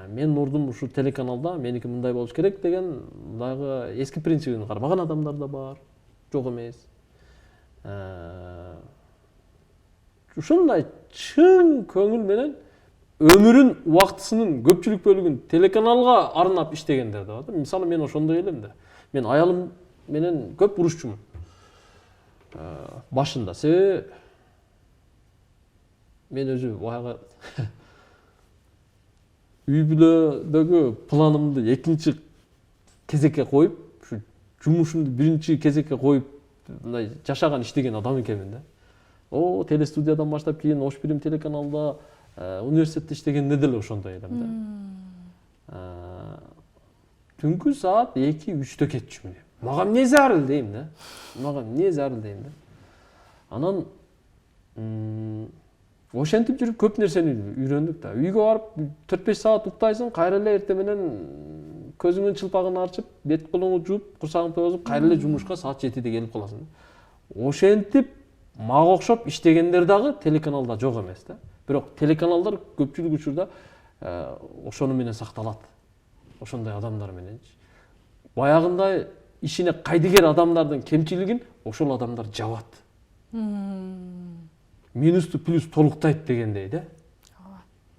Мен ордум ушу телеканалда, меники мындай болуш керек деген дагы эски принцибин кармаган адамдар да бар, жок эмес. Ушундай чын көңүл менен өмүрүн, убактысынын көпчүлүк бөлүгүн телеканалга арнап иштегендер да бар. Мисалы, мен ошондой элем да. Мен аялым менен көп урушчумун. Башында себеби мен өзү баягы үй бүлөдөгү планымды экинчи кезекке коюп, ушу жумушумду биринчи кезекке коюп, мындай жашаган, иштеген адам экенмин да. Телестудиядан баштап кийин Ош Бирим телеканалда, университетте иштегенде деле ошондой элем да. Түнкү саат 2-3-тө кетчүмүн. Мага эмне зарыл дейм да. Анан ошентип жүрүп көп нерсени үйрөндүк да. Үйгө барып 4-5 саат уктайсың, кайра эле эртең менен көзүңдүн чылпагын арчып, бет колуңду жууп, курсагыңды тойгузуп, кайра эле жумушка саат 7-де келип каласың. Ошентип мага окшоп иштегендер дагы телеканалда жок эмес да. Бирок телеканалдар көпчүлүк учурда ошону менен сакталат. Ошондой адамдар мененчи. Баягындай ишине кайдыгер адамдардын кемчилигин ошол адамдар жабат. Минусту плюс толуктайт дегендей да.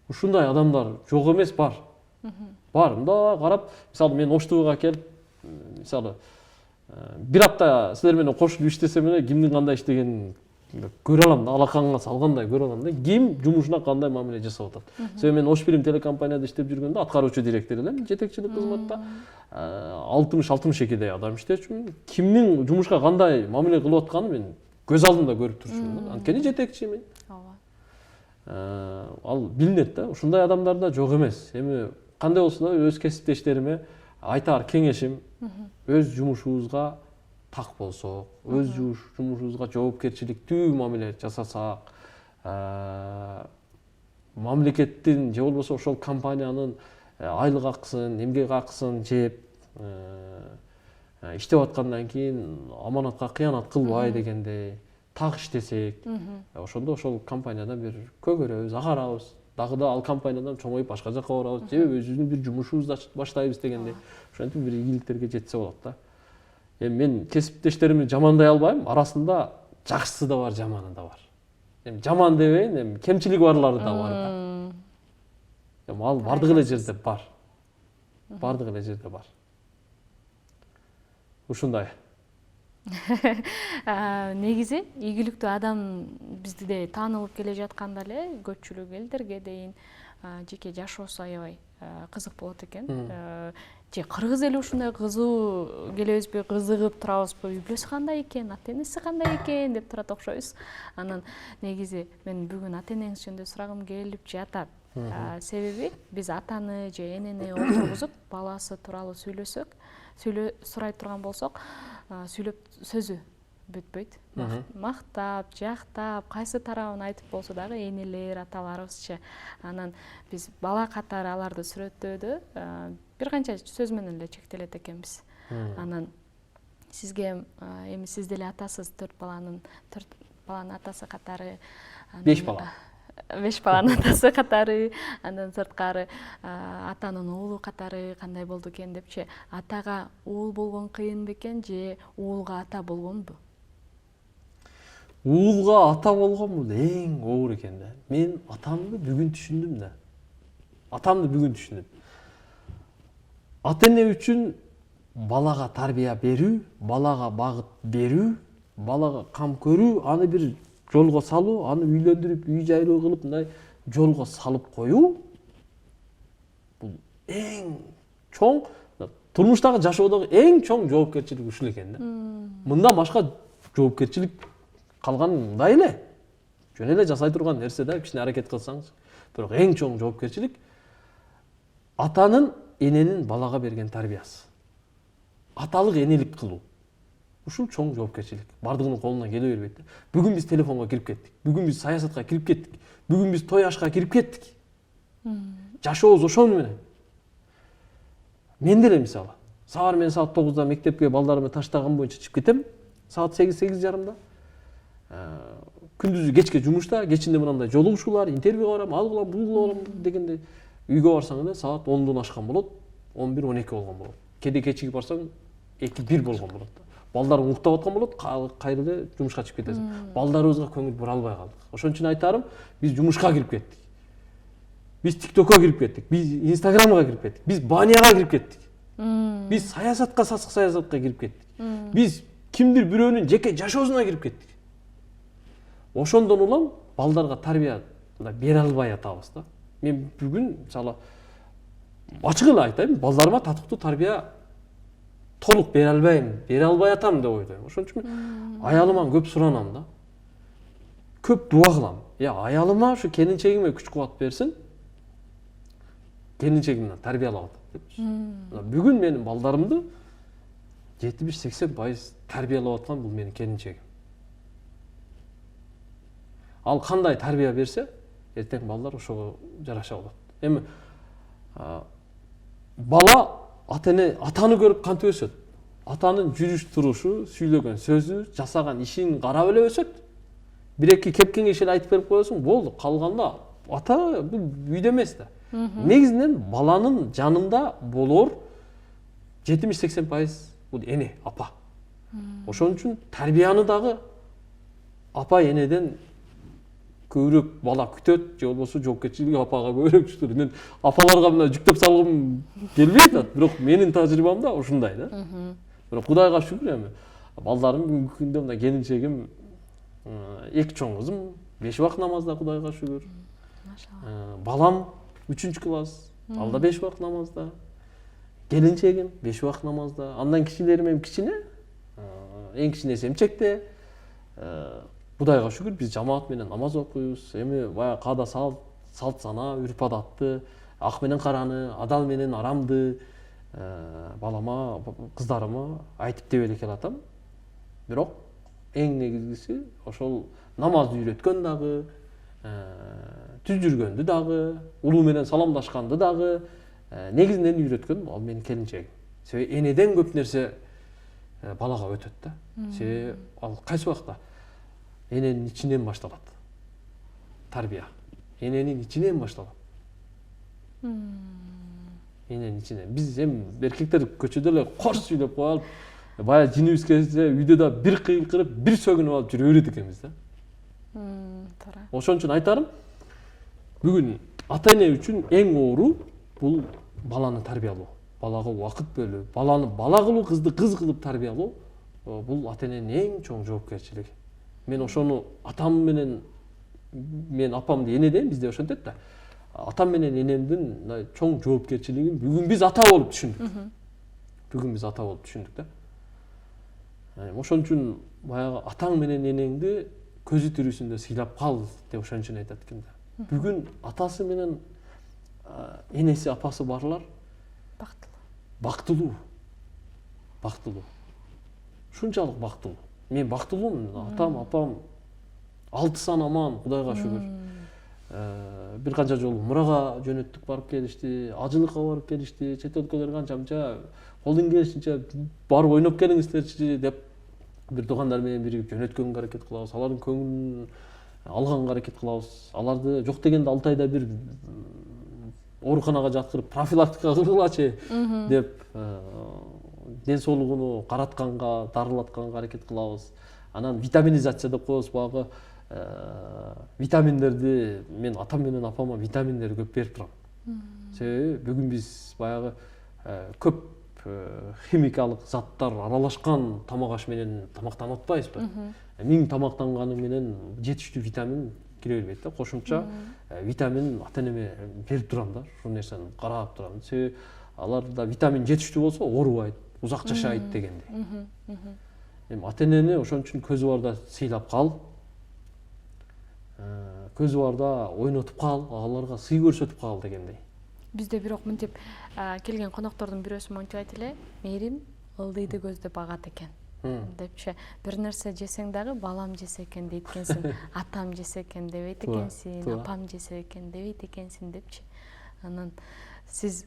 Ушундай адамдар жок эмес, бар. Бар, мында карап, мисалы мен Оштубга келип, мисалы бир апта силер менен кошулуп иштесем эле кимдин кандай иштегенин көрө алам да, алакаңга салгандай көрө алам да. Ким жумушуна кандай мамиле жасап атат. Себеби мен Ошбирим телекомпанияда иштеп жүргөндө аткаруучу директор элем, жетекчилик кызматта 60-62 адам иштечүмүн. Кимдин жумушка кандай мамиле кылып атканын мен көз алдымда көрүп турчумун. Анткени жетекчимин. Ал билинет да, ушундай адамдар да жок эмес. Эми кандай болсо да өз кесиптештериме айтар кеңешим, өз жумушубузга так болсок, өз жумушубузга жоопкерчиликтүү мамиле жасасак, мамлекеттин же болбосо ошол компаниянын айлык акысын, эмгек акысын жеп, иштеп аткандан кийин аманатка кыянат кылбай дегендей так иштесек, ошондо ошол компаниядан бир көгөрөбүз, агарабыз. Дагы да ал компаниядан чоңоюп башка жакка барабыз, же өзүбүздүн бир жумушубузду баштайбыз дегендей. Ошентип бир ийгиликтерге жетсе болот да. Эми мен кесиптештеримди жамандай албайм, арасында жакшысы да бар, жаманы да бар. Эми жаман дебейин, эми кемчилиги барлары да бар да. Эми ал бардык эле жерде бар. Бардык эле жерде бар. Ушундай. Негизи ийгиликтүү адам бизде таанылып келе жатканда эле көпчүлүк элдерге дейин жеке жашоосу аябай кызык болот экен. Же кыргыз эли ушундай кызуу келебизби, кызыгып турабызбы, үй бүлөсү кандай экен, ата энеси кандай экен деп турат окшойбуз. Анан негизи мен бүгүн ата энеңиз жөнүндө сурагым келип жатат. Себеби биз атаны же энени отургузуп баласы тууралуу сүйлөсөк, сурай турган болсок, сүйлөп сөзү бүтпөйт. Мактап, жактап, кайсы тарабын айтып болсо дагы энелер, аталарыбызчы. Анан биз бала катары аларды сүрөттөөдө бир канча сөз менен эле чектелет экенбиз. Анан сизге эми сиз деле атасыз, 4 баланын атасы катары. 5 бала. 5 баланын атасы катары, андан сырткары атанын уулу катары кандай болду экен депчи. Атага уул болгон кыйын бекен же уулга ата болгонбу? Уулга ата болгон бул эң оор экен да. Мен атамды бүгүн түшүндүм да. Ата эне үчүн балага тарбия берүү, балага багыт берүү, балага кам көрүү, аны бир жолго салуу, аны үйлөндүрүп, үй жайлуу кылып, мындай жолго салып коюу бул эң чоң, турмуштагы жашоодогу эң чоң жоопкерчилик ушул экен да. Мындан башка жоопкерчилик калган мындай эле. Жөн эле жасай турган нерсе да, кичине аракет кылсаңыз. Бирок эң чоң жоопкерчилик атанын, эненин балага берген тарбиясы. Аталык энелик кылуу. Ушул чоң жоопкерчилик. Бардыгынын колунан келе бербейт. Бүгүн биз телефонго кирип кеттик. Бүгүн биз саясатка кирип кеттик. Бүгүн биз той ашка кирип кеттик. Жашообуз ошол менен. Мен деле мисалы, сабар мен саат 9-да мектепке балдарымды таштаган боюнча чыгып кетем. Саат 8-8:30-да. Күндүзү кечке жумушта, кечинде мындай жолугушуулар, интервьюга барам, ал кылам, бул кылам дегенде үйгө барсаң эле саат 10-дон ашкан болот, 11-12 болгон болот. Кээде кечиги барсаң 2-1 болгон болот. Балдарың уктап аткан болот, кайра эле жумушка чыгып кетесиң. Балдарыбызга көңүл бура албай калдык. Ошон үчүн айтарым, биз жумушка кирип кеттик. Биз TikTokко кирип кеттик, биз Instagramга кирип кеттик, биз банияга кирип кеттик. Биз саясатка, сасык саясатка кирип кеттик. Биз кимдир бирөөнүн жеке жашоосуна кирип кеттик. Ошондон улам балдарга тарбия бере албай атабыз да. Мен бүгүн мисалы ачык эле айтайын, балдарыма татыктуу тарбия толук бере албай атам деп ойлойм. Ошон үчүн аялыман көп суранам да. Көп дуа кылам. Аялыма ушу келинчегиме күч-кубат берсин. Келинчегимден тарбиялап атат депчи. Бүгүн менин балдарымды 70-80% тарбиялап аткан бул менин келинчегим. Ал кандай тарбия берсе, эртең балдар ошого жараша болот. Эми бала атаны көрүп кантип өсөт? Атанын жүрүш турушу, сүйлөгөн сөзү, жасаган ишин карап эле өсөт. Бир-эки кеп кеңеш эле айтып берип коесуң, болду. Калганда ата бул үйдө эмес да. Негизинен баланын жанында болор 70-80% бул эне, апа. Ошон үчүн тарбияны дагы апа энеден көбүрөөк бала күтөт, же болбосо жоопкерчилиги апага көбүрөөк жүктөлөт. Мен апаларга мына жүктөп салгым келбей атат, бирок менин тажрыйбамда ушундай да. Бирок Кудайга шүгүр эми балдарым бүгүнкү күндө мына келинчегим, эки чоң кызым 5 убакыт намазда, Кудайга шүгүр. Машалла. Балам 3-класс, ал да 5 убакыт намазда. Келинчегим 5 убакыт намазда. Андан кичилерим эми кичине, эң кичинеси эмчекте. Кудайга шүгүр биз жамаат менен намаз окуйбуз. Эми баягы каада салт сана, үрп адатты, ак менен караны, адал менен арамды балама, кыздарыма айтып деп эле келатам. Бирок эң негизгиси ошол намазды үйрөткөн дагы, түз жүргөндү дагы, улуу менен саламдашканды дагы негизинен үйрөткөн ал менин келинчегим. Себеби энеден көп нерсе балага өтөт да. Себеби ал кайсы убакта эненин ичинен башталат. Тарбия эненин ичинен башталат. Эненин ичинен. Биз эми эркектер көчөдө эле корс сүйлөп коюп алып, баягы жинибиз келсе үйдө да бир кыйкырып, бир сөгүнүп алып жүрө берет экенбиз да. Туура. Ошон үчүн айтарым, бүгүн ата эне үчүн эң оору бул баланы тарбиялоо, балага убакыт бөлүү, баланы бала кылуу, кызды кыз кылып тарбиялоо бул ата эненин эң чоң жоопкерчилиги. Мен ошону атам менен, мен апамды эне дейм, бизде ошентет да. Атам менен энемдин мындай чоң жоопкерчилигин бүгүн биз ата болуп түшүндүк. Бүгүн биз ата болуп түшүндүк да. Ошон үчүн баягы атаң менен энеңди көзү тирүүсүндө сыйлап кал деп ошон үчүн айтат экен да. Бүгүн атасы менен энеси, апасы барлар бактылуу. Бактылуу. Шунчалык бактылуу. Мен бактылуумун, атам, апам 6 сан аман, Кудайга шүгүр. Бир канча жолу мурага жөнөттүк барып келишти, ажылыкка барып келишти, чет өлкөлөргө канча колдун келишинче барып ойноп келиңиздерчи деп бир туугандар менен биригип жөнөткөнгө аракет кылабыз, алардын көңүлүн алганга аракет кылабыз. Аларды жок дегенде 6 айда бир ооруканага жаткырып профилактика кылгылачы деп ден соолугуну каратканга, дарылатканга аракет кылабыз. Анан витаминизация деп коебуз, баягы витаминдерди мен атам менен апама витаминдерди көп берип турам. Себеби бүгүн биз баягы көп химикалык заттар аралашкан тамак аш менен тамактанып атпайбызбы? Мен тамактанганы менен жетиштүү витамин кире бербейт да. Кошумча витамин ата энеме берип турам да. Ушул нерсени карап турам. Себеби аларда витамин жетиштүү болсо оорубайт, узак жашайт дегендей. Эми ата энени ошон үчүн көзү барда сыйлап кал. Көзү барда ойнотуп кал, аларга сый көрсөтүп кал дегендей. Бизде бирок мынтип келген коноктордун бирөөсү монтип айтып эле, мээрим ылдыйды көздөп багат экен депчи. Бир нерсе жесең дагы балам жесе экен дейт экенсиң, атам жесе экен дебейт экенсиң, апам жесе экен дебейт экенсиң депчи. Анан сиз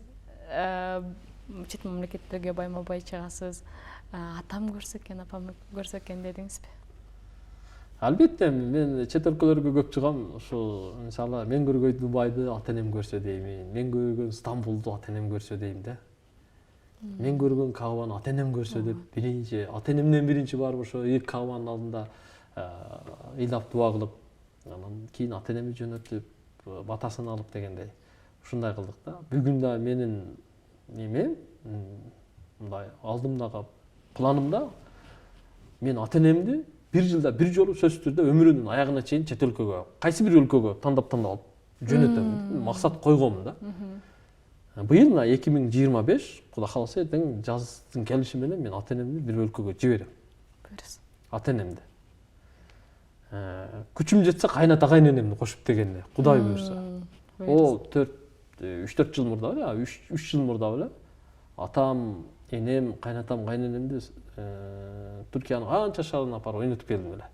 чет мамлекеттерге байма бай чыгасыз, атам көрсө экен, апам көрсө экен дедиңизби? Албетте, мен чет өлкөлөргө көп чыгам. Ошо мисалы мен көргөй Дубайды ата энем көрсө деймин, мен көргөн Стамбулду ата энем көрсө дейм да. Мен көргөн Каабаны ата энем көрсө деп биринчи, ата энемден биринчи барып ошо эки Каабанын алдында ыйлап дуа кылып, анан кийин ата энеми жөнөтүп, батасын алып дегендей. Ушундай кылдык да. Бүгүн да менин неме мындай алдымдагы планымда мен ата энемди бир жылда бир жолу сөзсүз түрдө өмүрүнүн аягына чейин чет өлкөгө, кайсы бир өлкөгө тандап алып жөнөтөм. Максат койгом да. Быйыл 2025, Кудай кааласа эртең жаздын келиши менен мен ата энемди бир өлкөгө жиберем. Буйрус. Ата энемди. Күчүм жетсе кайната кайненемди кошуп дегенде, Кудай буйрса. О 3-4 жыл мурда беле, 3 жыл мурда беле атам, энем, кайнатам, кайненемди Түркиянын канча шаарына апарып ойнотуп келдим эле.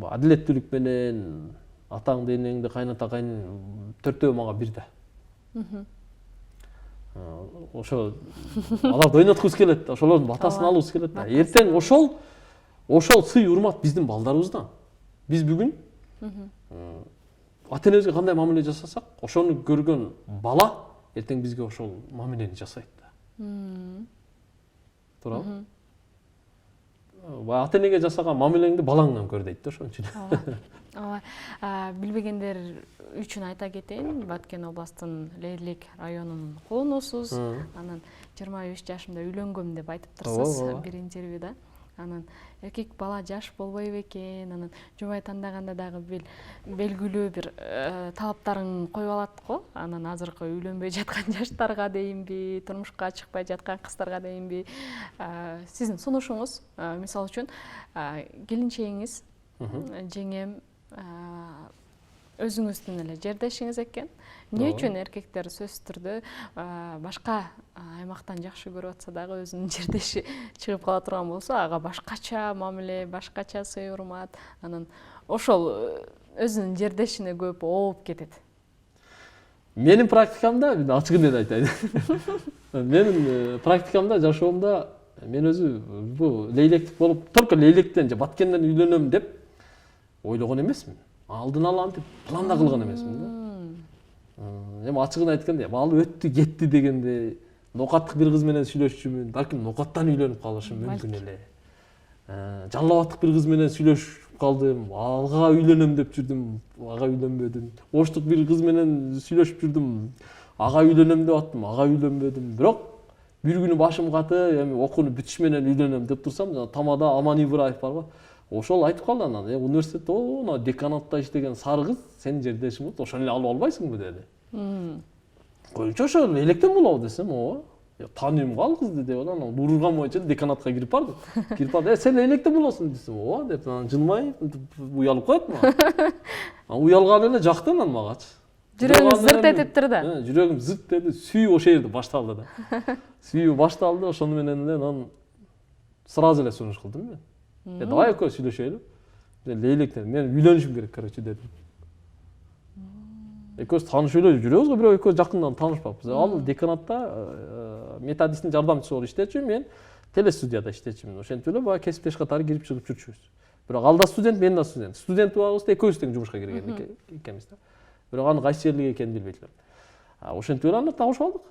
Адилеттүүлүк менен атаңды, энеңди, кайната, кайнен төртөө мага бирде. Ошо аларды ойноткубуз келет, ошолордун батасын алыбыз келет да. Эртең ошол сый урмат биздин балдарыбыздан. Биз бүгүн ата энебизге кандай мамиле жасасак, ошону көргөн бала эртең бизге ошол мамилени жасайт да. туурабы? Ата энеге жасаган мамилеңди балаңдан көр дейт да ошон үчүн. Ооба. Билбегендер үчүн айта кетейин, Баткен областынын Лейлик районунун конусуз. Анан 23 жашымда үйлөнгөм деп айтып турсуз бир интервьюда. Анан эркек бала жаш болбойбу экен, анан жубай тандаганда дагы белгилүү бир талаптарын коюп алат го. Анан азыркы үйлөнбөй жаткан жаштарга дейинби, турмушка чыкпай жаткан кыздарга дейинби, сиздин сунушуңуз, мисалы үчүн, келинчегиңиз, жеңем өзүңүздүн эле жердешиңиз экен. Эмне үчүн эркектер сөзсүз түрдө башка аймактан жакшы көрүп атса дагы өзүнүн жердеши чыгып кала турган болсо, ага башкача мамиле, башкача сый урмат, анан ошол өзүнүн жердешине көп ооп кетет. Менин практикамда, мен ачыгын эле айтайын. Менин практикамда, жашоомдо мен өзү бул лейлектик болуп, только лейлектен же Баткенден үйлөнөм деп ойлогон эмесмин. Алдын ала антип планда кылган эмесмин да. Эми ачыгын айтканда, ал өттү, кетти дегенде, нокаттык бир кыз менен сүйлөшчүмүн, балким нокаттан үйлөнүп калышым мүмкүн эле. Жалал абадтык бир кыз менен сүйлөшүп калдым, ага үйлөнөм деп жүрдүм, ага үйлөнбөдүм. Оштук бир кыз менен сүйлөшүп жүрдүм, ага үйлөнөм деп аттым, ага үйлөнбөдүм. Бирок бир күнү башым каты, эми окууну бүтүш менен үйлөнөм деп турсам, Тамада Аман Ибраев барбы? Ошол айтып калды анан, университетте мына деканатта иштеген сары кыз сенин жердешиң болот, ошону эле алып албайсыңбы деди. Көбүнчө ошол электен болобу десем, ооба. Тааныйм го ал кызды деп анан урган боюнча деканатка кирип бардым. Сен электен болосуң десем, ооба деп анан жылмайып уялып коет мага. Уялган эле жакты анан магачы. Жүрөгүң зырт этиптир да. Жүрөгүм зырт эти, сүйүү ошол жерде башталды да. Сүйүү башталды, ошону менен эле анан сразу эле сунуш кылдым мен. Давай экөөбүз сүйлөшөлү. Лейлектен мен үйлөнүшүм керек, короче дедим. Экөөбүз таанышып эле жүрөбүз го, бирок экөөбүз жакындан таанышпаппыз. Ал деканатта методисттин жардамчысы болуп иштечү, мен телестудияда иштечүмүн. Ошентип эле баягы кесиптеш катары кирип чыгып жүрчүбүз. Бирок ал да студент, мен да студент. Студент убагыбызда экөөбүз тең жумушка кирген экенбиз да. Бирок аны кайсы жерлик экенин билбейт элем. Ошентип эле аны табышып алдык.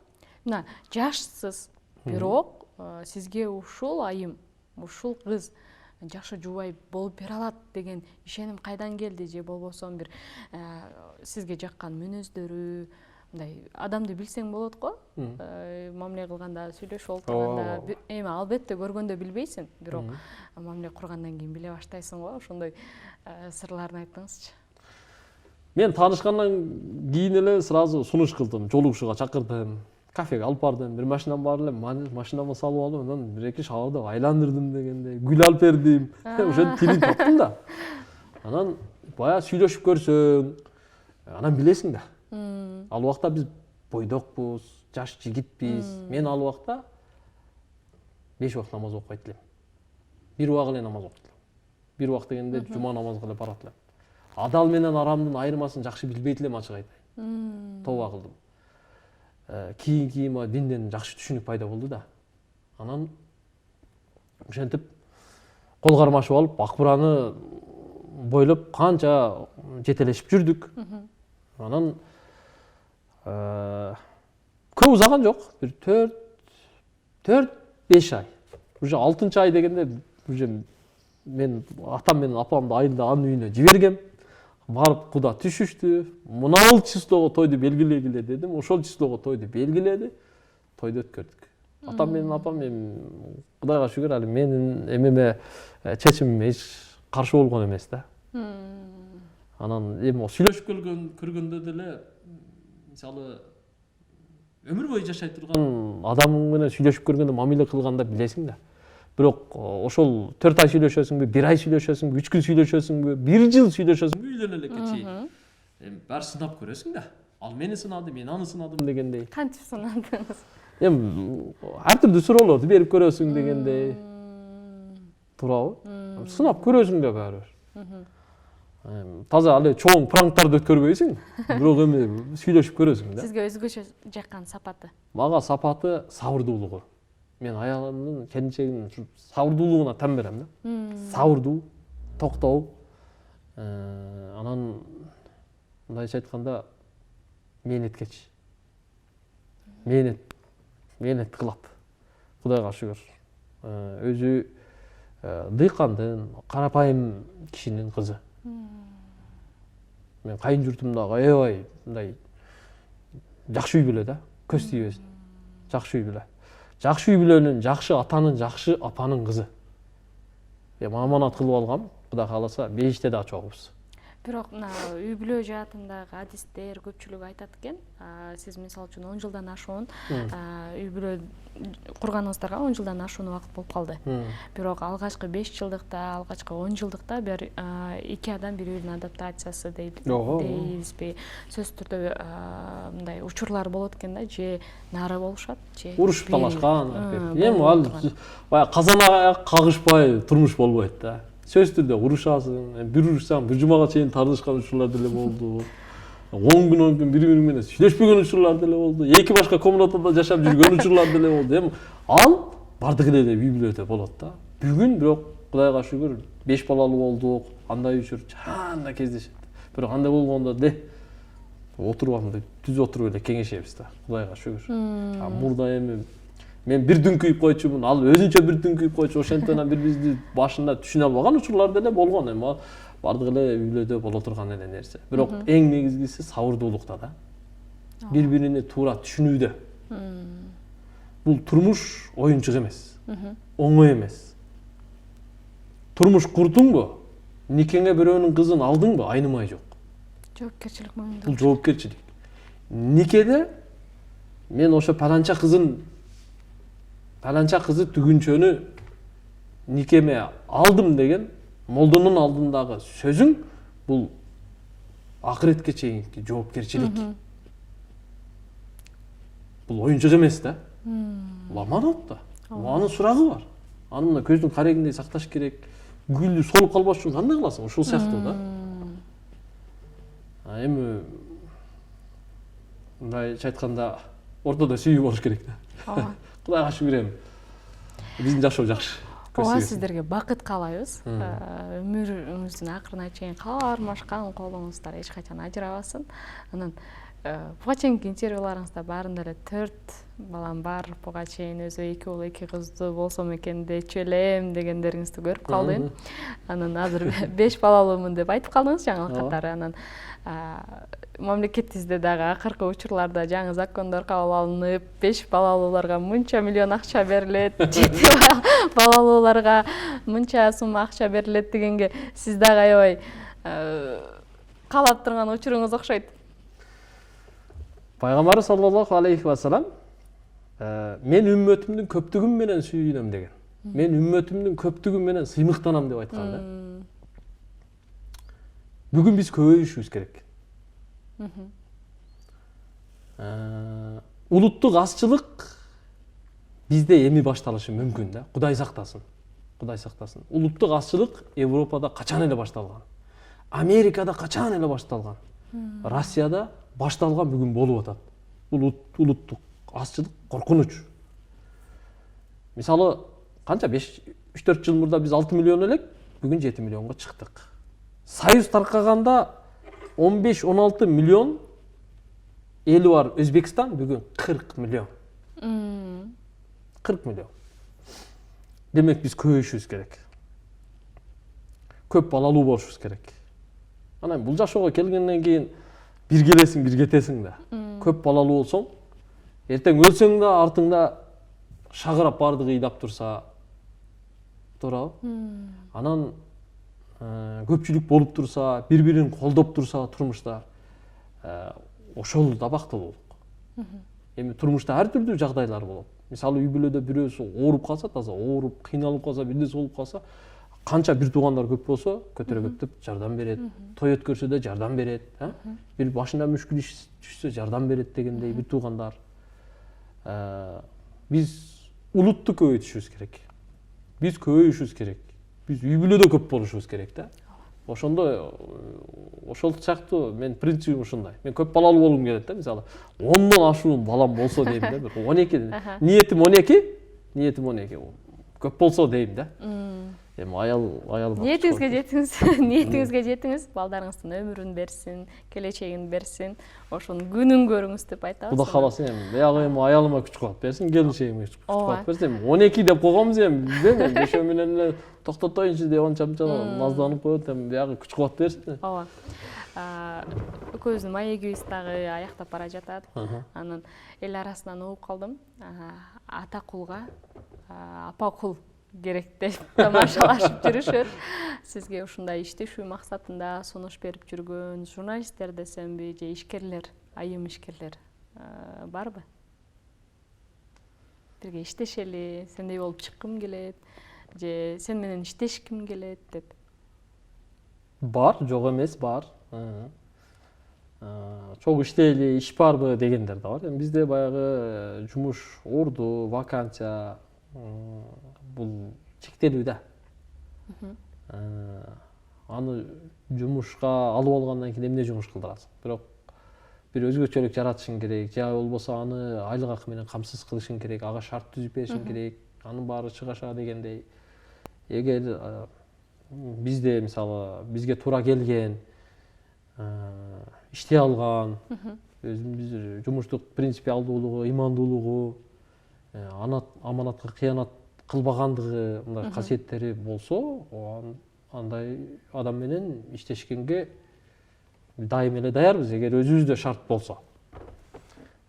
Мына жашсыз, бирок сизге ушул айым, ушул кыз жакшы жубай болуп бере алат деген ишеним кайдан келди, же болбосо бир сизге жаккан мүнөздөрү, мындай адамды билсең болот го, мамиле кылганда, сүйлөшүп олтурганда, эми албетте көргөндө билбейсиң, бирок мамиле кургандан кийин биле баштайсың го, ошондой сырларын айтыңызчы. Мен таанышкандан кийин эле сразу сунуш кылдым, жолугушууга чакырдым. Кафеге алып бардым, бир машинам бар эле, машинама салып алып, анан бир-эки шаарда айландырдым дегенде, гүл алып бердим. Ошентип тилин таптым да. Анан баягы сүйлөшүп көрсөң, анан билесиң да. Ал убакта биз бойдокпуз, жаш жигитпиз. Мен ал убакта 5 убакыт намаз окуйт элем. Бир убак эле намаз окуйт элем. Бир убак дегенде жума намазга эле барат элем. Адал менен арамдын айырмасын жакшы билбейт элем, ачык айтайын. Тоба кылдым. Кийин динден жакшы түшүнүк пайда болду да. Анан ошентип кол кармашып алып, Акбураны бойлоп канча жетелешип жүрдүк. Анан көп узаган жок, бир 4-5 ай. Уже 6-ай дегенде уже мен атам менен апамды айылда анын үйүнө жибергем. Барып куда түшүштү. Мынау числого тойду белгилегиле дедим. Ошол числого тойду белгиледи. Тойду өткөрдүк. Атам менен апам Кудайга шүгүр, али менин эмеме чечимиме эч каршы болгон эмес да. Анан эми сүйлөшүп көргөндө деле, мисалы, өмүр бою жашай турган адам менен сүйлөшүп көргөндө, мамиле кылганда билесиң да. Бирок ошол 4 ай сүйлөшөсүңбү, 1 ай сүйлөшөсүңбү, 3 күн сүйлөшөсүңбү, 1 жыл сүйлөшөсүңбү, үйлөнө элекке чейин. Эми баары сынап көрөсүң да. Ал мени сынады, мен аны сынадым дегендей. Кантип сынадыңыз? Эми ар түрдүү суроолорду берип көрөсүң дегендей. Туурабы? Сынап көрөсүң да баары бир. Таза але чоң пранктарды өткөрбөйсүң, бирок эми сүйлөшүп көрөсүң да. Сизге өзгөчө жаккан сапаты? Мага сапаты сабырдуулугу. Мен аялымдын, келинчегимдин сабырдуулугуна тан берем да. Сабырдуу, токтоо. Анан мындайча айтканда мээнеткеч. Мээнет кылат. Кудайга шүгүр. өзү дыйкандын, карапайым кишинин кызы. Мен кайын журтумдагы аябай мындай жакшы үй бүлө да, көз тийбесин. Жакшы үй бүлө. Жакшы үй бүлөнүн, жакшы атанын, жакшы апанын кызы. Аманат кылып алгам, Кудай кааласа 5те да чогубуз. Бирок мына үй бүлө жаатындагы адистер көпчүлүк айтат экен, сиз мисалы үчүн 10 жылдан ашуун үй бүлө курганыңыздарга 10 жылдан ашуун убакыт болуп калды. Бирок алгачкы 5 жылдыкта, алгачкы 10 жылдыкта бир эки адам бири биринин адаптациясы дейбизби? Сөзсүз түрдө мындай учурлар болот экен да, же нары болушат, же урушуп талашкан. Эми ал баягы казан аяк кагышпай турмуш болбойт да. Сөзсүз түрдө урушасың, бир урушсаң бир жумага чейин тартышкан учурлар деле болду. 10 күн бири бири менен сүйлөшпөгөн учурлар деле болду. Эки башка комнатада жашап жүргөн учурлар деле болду. Эми ал бардыгы эле үй бүлөдө болот да. Бүгүн бирок Кудайга шүгүр 5 балалуу болдук, андай учур чаанда кездешет. Бирок андай болгондо отуруп андай түз отуруп эле кеңешебиз да. Кудайга шүгүр. Мурда эми мен бир дүңкүйүп койчумун, ал өзүнчө бир дүңкүйүп койчу, ошентен бири-бирибизди башында түшүнө албаган учурлар деле болгон. Эми бардыгы эле үй бүлөдө боло турган эле нерсе. Бирок эң негизгиси сабырдуулукта да. Бири-бирине туура түшүнүүдө. Бул турмуш оюнчук эмес. Оңой эмес. Турмуш курдуңбу? Никеңе бирөөнүн кызын алдыңбы? Айнымай жок. Жоопкерчилик мойнунда. Бул жоопкерчилик. Никеде мен ошо паланча кызы түгүнчөнү никеме алдым деген молдонун алдындагы сөзүң бул акыретке чейинки жоопкерчилик. Бул оюнчук эмес да. Бул аманат да. Анын сурагы бар. Аны мына көздүн карегиндей сакташ керек. Гүлү солуп калбаш үчүн кандай кыласың? Ушул сыяктуу да. Эми мындайча айтканда ортодо сүйүү болуш керек да. Кудайга шүгүр эми. Биздин жашоо жакшы. Ооба, сиздерге бакыт каалайбыз. Өмүрүңүздүн акырына чейин каармашкан колуңуздар эч качан ажырабасын. Анан буга чейинки интервьюларыңызда баарында эле 4 балам бар, буга чейин өзү 2 уул 2 кызды болсом экен дечү элем дегендериңизди көрүп калдым. Анан азыр 5 балалуумун деп айтып калдыңыз жаңы катары. Анан мамлекетибизде дагы акыркы учурларда жаңы закондор кабыл алынып, 5 балалууларга мынча миллион акча берилет, 7 балалууларга мынча сумма акча берилет дегенге сиз дагы аябай каалап турган учуруңуз окшойт. Пайгамбарыбыз саллаллаху алейхи ва салам мен үммөтүмдүн көптүгү менен сүйүнөм деген. Мен үммөтүмдүн көптүгү менен сыймыктанам деп айткан да. Бүгүн биз көбөйүшүбүз керек. Улуттук азчылык бизде эми башталышы мүмкүн да. Кудай сактасын. Кудай сактасын. Улуттук азчылык Европада качан эле башталган. Америкада качан эле башталган. Россияда башталган, бүгүн болуп атат. Улуттук азчылык коркунуч. Мисалы, канча 3-4 жыл мурда биз 6 миллион элек, бүгүн 7 миллионго чыктык. Союз таркаганда 15-16 миллион эли бар Өзбекстан, бүгүн 40 миллион. 40 миллион. Демек биз көбөйүшүбүз керек. Көп балалуу болушубуз керек. Анан бул жашоого келгенден кийин бир келесиң, бир кетесиң да. Көп балалуу болсоң, эртең өлсөң да артыңда шагырап бардыгы ыйдап турса, туурабы? Анан көпчүлүк болуп турса, бири-бирин колдоп турса турмушта, ошол да бактылуулук. Эми турмушта ар түрдүү жагдайлар болот. Мисалы, үй бүлөдө бирөөсү ооруп калса, таза ооруп, кыйналып калса, бирдеси болуп калса, канча бир туугандар көп болсо, көтөрө жардам берет, той өткөрсө да жардам берет, бир башына мүшкүл иш түшсө жардам берет дегендей бир туугандар. Биз улутту көбөйтүшүбүз керек. Биз көбөйүшүбүз керек. Биз үй бүлөдө көп болушубуз керек да. Ошондо ошол сыяктуу мен принцибим ушундай. Мен көп балалуу болгум келет да, мисалы 10дон ашуун балам болсо дейм да, бир 12. Ниетим 12. көп болсо дейм да. Эми аялыма Ниетиңизге жетиңиз, ниетиңизге жетиңиз, балдарыңыздын өмүрүн берсин, келечегин берсин, ошонун күнүн көрүңүз деп айтабыз. Кудай кааласа эми баягы эми аялыма күч кубат берсин, келинчегиме күч кубат берсин. 12 деп койгонбуз эми, билбейм, бешөө менен эле токтотоюнчу деп анча назданып коет, эми баягы күч кубат берсин. Ооба. Экөөбүздүн маегибиз дагы аяктап бара жатат. Анан эл арасынан угуп калдым. Ата кулга апа кул керек деп тамашалашып жүрүшөт. Сизге ушундай иштешүү максатында сунуш берип жүргөн журналисттер десемби, же ишкерлер, айым ишкерлер барбы? Бирге иштешели, сендей болуп чыккым келет, же сен менен иштешким келет деп. Бар, жок эмес, бар. Чогуу иштейли, иш барбы дегендер да бар. Эми бизде баягы жумуш орду, вакансия бул чектелүү да. Аны жумушка алып алгандан кийин эмне жумуш кылдырасың? Бирок бир өзгөчөлүк жаратышың керек, же болбосо аны айлык акы менен камсыз кылышың керек, ага шарт түзүп беришиң керек, анын баары чыгаша дегендей. Эгер бизде мисалы бизге туура келген, иштей алган, өзүбүз жумуштук принципиалдуулугу, ыймандуулугу, аманатка кыянат кылбагандыгы, мындай касиеттери болсо, андай адам менен иштешкенге дайым эле даярбыз, эгер өзүбүздө шарт болсо.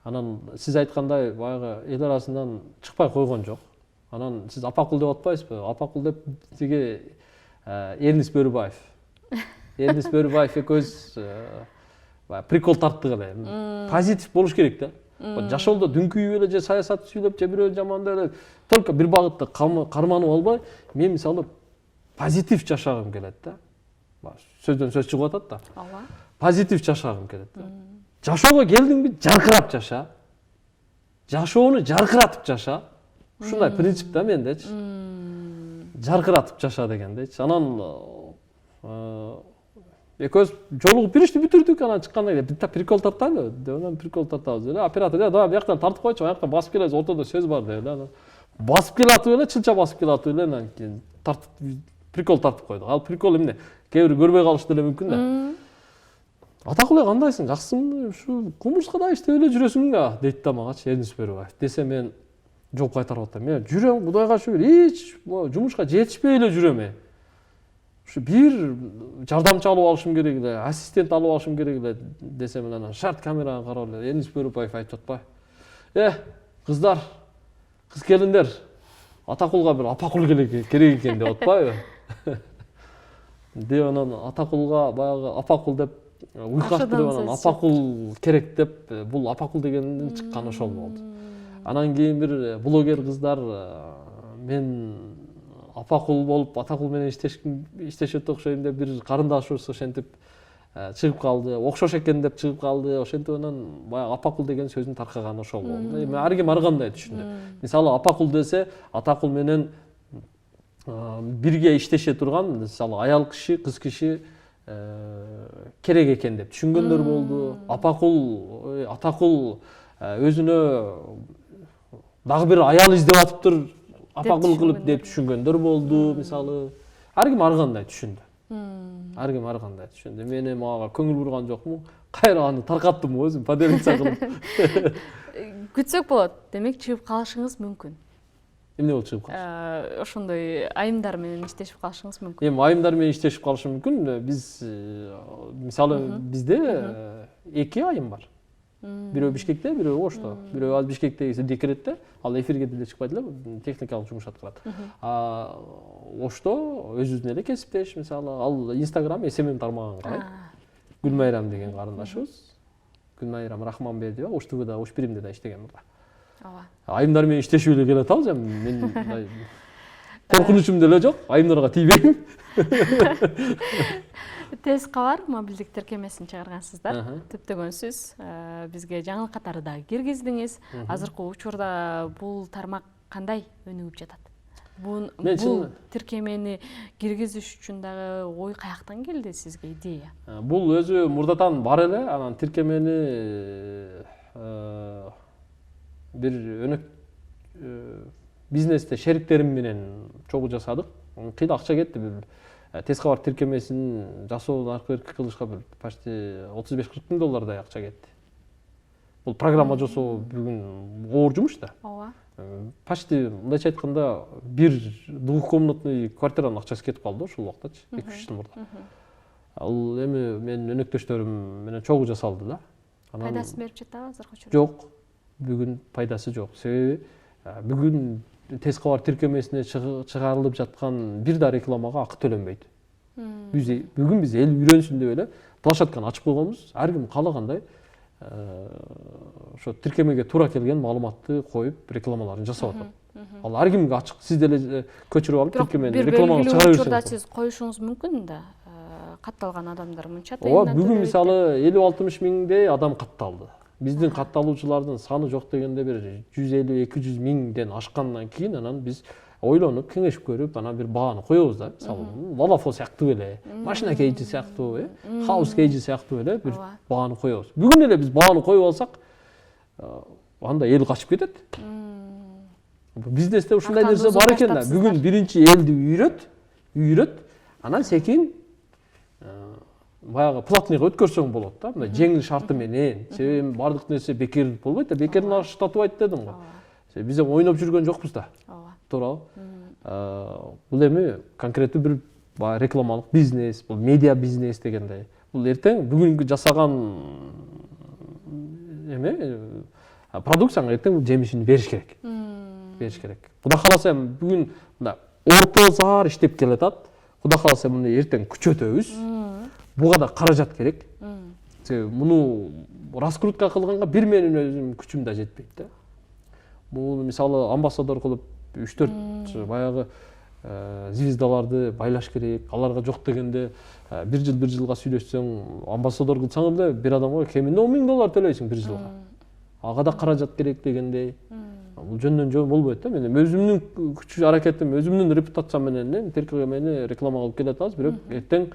Анан сиз айткандай баягы эл арасынан чыкпай койгон жок. Анан сиз апакул деп атпайсызбы? Апакул деп сизге Эрнис Бөрүбаев. Эрнис Бөрүбаев экөөбүз прикол тарттык эле. Позитив болуш керек да. Жашоодо дүңкүйүп эле же саясат сүйлөп, же бирөө жамандап эле только бир багытта карманып албай, мен мисалы позитив жашагым келет да. Сөздөн сөз чыгып атат да. Ооба. Позитив жашагым келет да. Жашоого келдиңби, жаркырап жаша. Жашоону жаркыратып жаша. Ушундай принцип да мендечи. Жаркыратып жаша дегендечи. Анан экөөбүз жолугуп бир ишти бүтүрдүк, анан чыккандан кийин битта прикол тартайлы деп, анан прикол тартабыз эле. Оператор, давай бияктан тартып койчу, аяктан басып келебиз, ортодо сөз бар деп эле. Басып келатып эле, чынча басып келатып эле, анан кийин прикол тартып койдук. Ал прикол эмне? Кээ бир көрбөй калышы деле мүмкүн да. Атакул кандайсың, жакшысыңбы? Ушу кумурскада иштеп эле жүрөсүң да, дейт да магачы Эрнис Бөрүбаев. Десе мен жооп кайтарып атам. Мен жүрөм, Кудайга шүгүр, эч жумушка жетишпей эле жүрөм. Ушу бир жардамчы алып алышым керек эле, ассистент алып алышым керек эле десем, анан шарт камерага карап эле Эрнис Бөрүбаев айтып атпайбы? Кыздар, кыз келиндер, Атакулга бир апакул керек экен деп атпайбы? Деп анан Атакулга баягы апакул деп уйкаштырып, анан апакул керек деп, бул апакул дегенден чыккан ошол болду. Анан кийин бир блогер кыздар мен апакул болуп Атакул менен иштешет окшойм деп бир карындашыбыз ошентип чыгып калды, окшош экен деп чыгып калды. Ошентип анан баягы апакул деген сөздүн таркаганы ошол болду. Эми ар ким ар кандай түшүндү. Мисалы апакул десе, Атакул менен бирге иштеше турган, мисалы аял киши, кыз киши керек экен деп түшүнгөндөр болду. Атакул өзүнө дагы бир аял издеп атыптыр, апакул кылып деп түшүнгөндөр болду, мисалы. Ар ким ар кандай түшүндү. Ар ким ар кандай түшүндү. Мен эми ага көңүл бурган жокмун. Кайра аны таркаттым өзүм, поделиться кылып. Күтсөк болот. Демек чыгып калышыңыз мүмкүн. Эмне болуп чыгып калыш? Ошондой айымдар менен иштешип калышыңыз мүмкүн. Эми айымдар менен иштешип калышым мүмкүн. Биз мисалы бизде 2 айым бар. Бирөө Бишкекте, бирөө Ошто. Бирөө ал Бишкектеги декретте, ал эфирге деле чыкпайт эле, техникалык жумуш аткарат. Ошто өзүбүздүн эле кесиптеш, мисалы, ал Instagram SMM тармагын карайт. Гүлмайрам деген карындашыбыз. Гүлмайрам Рахманбердиева, Ош ТВда, Ош Биримде да иштеген мурда. Ооба. Айымдар менен иштешип эле келе атабыз, мен коркунучум деле жок, айымдарга тийбейм. Тез кабар мобилдик тиркемесин чыгаргансыздар. Түптөгөнсүз бизге жаңылык катары да киргиздиңиз. Азыркы учурда бул тармак кандай өнүгүп жатат? Бул тиркемени киргизиш үчүн дагы ой каяктан келди сизге, идея? Бул өзү мурдатан бар эле, анан тиркемени бир өнөк бизнесте шериктерим менен чогуу жасадык. Кыйда акча кетти. Бир тез кабар тиркемесин жасоо аркы кылышка бир почти 35-40 миң доллардай акча кетти. Бул программа жасоо бүгүн оор жумуш да. ооба. Почти мындайча айтканда бир двухкомнатный квартиранын акчасы кетип калды ошол убактачы, 2-3 жыл мурда. Ал эми менин өнөктөштөрүм менен чогуу жасалды да. Пайдасын берип жатабы азыркы учурда? Жок. Бүгүн пайдасы жок. Себеби бүгүн тез кабар тиркемесине чыгарылып жаткан бир да рекламага акы төлөнбөйт. Бүгүн биз эл үйрөнсүн деп эле площадканы ачып койгонбуз. Ар ким каалагандай ошо тиркемеге туура келген маалыматты коюп рекламаларын жасап атат. Ал ар кимге ачык. Сиз деле көчүрүп алып тиркемени рекламага чыгара берсеңиз. Учурда сиз коюшуңуз мүмкүн да. Катталган адамдар мынча Ооба, бүгүн мисалы 50-60 миңдей адам катталды. Биздин катталуучулардын саны жок дегенде бир 150-200 миңден ашкандан кийин анан биз ойлонуп, кеңешип көрүп, анан бир бааны коебуз да. Мисалы, Лалафо сыяктуу эле, машина кейжи сыяктуу, хаус кейжи сыяктуу эле бир бааны коебуз. Бүгүн эле биз бааны коюп алсак, анда эл качып кетет. Бизнесте ушундай нерсе бар экен да. Бүгүн биринчи элди үйрөт, анан секин баягы платныйга өткөрсөң болот да. Мындай жеңил шарты менен. Себеби бардык нерсе бекер болбойт да. Бекердин ашы татыбайт дедим го. Биз ойноп жүргөн жокпуз да. Туурабы? Бул эми конкреттүү бир рекламалык бизнес, бул медиа бизнес дегендей. Бул эртең бүгүнкү жасаган эме продукцияңа эртең жемишин бериш керек. Кудай кааласа бүгүн мындай орто зар иштеп келатат. Кудай кааласа муну эртең күчөтөбүз. Буга да каражат керек. Себеби муну раскрутка кылганга бир менин өзүм күчүм да жетпейт да. Бул мисалы амбассадор кылып 3-4 баягы звездаларды байлаш керек. Аларга жок дегенде бир жылга сүйлөшсөң, амбассадор кылсаң эле бир адамга кеминде 10 миң доллар төлөйсүң бир жылга. Ага да каражат керек дегендей. Бул жөндөн жөн болбойт да. Мен өзүмдүн күч аракетим, өзүмдүн репутациям менен тиркемени реклама кылып келатабыз, бирок эртең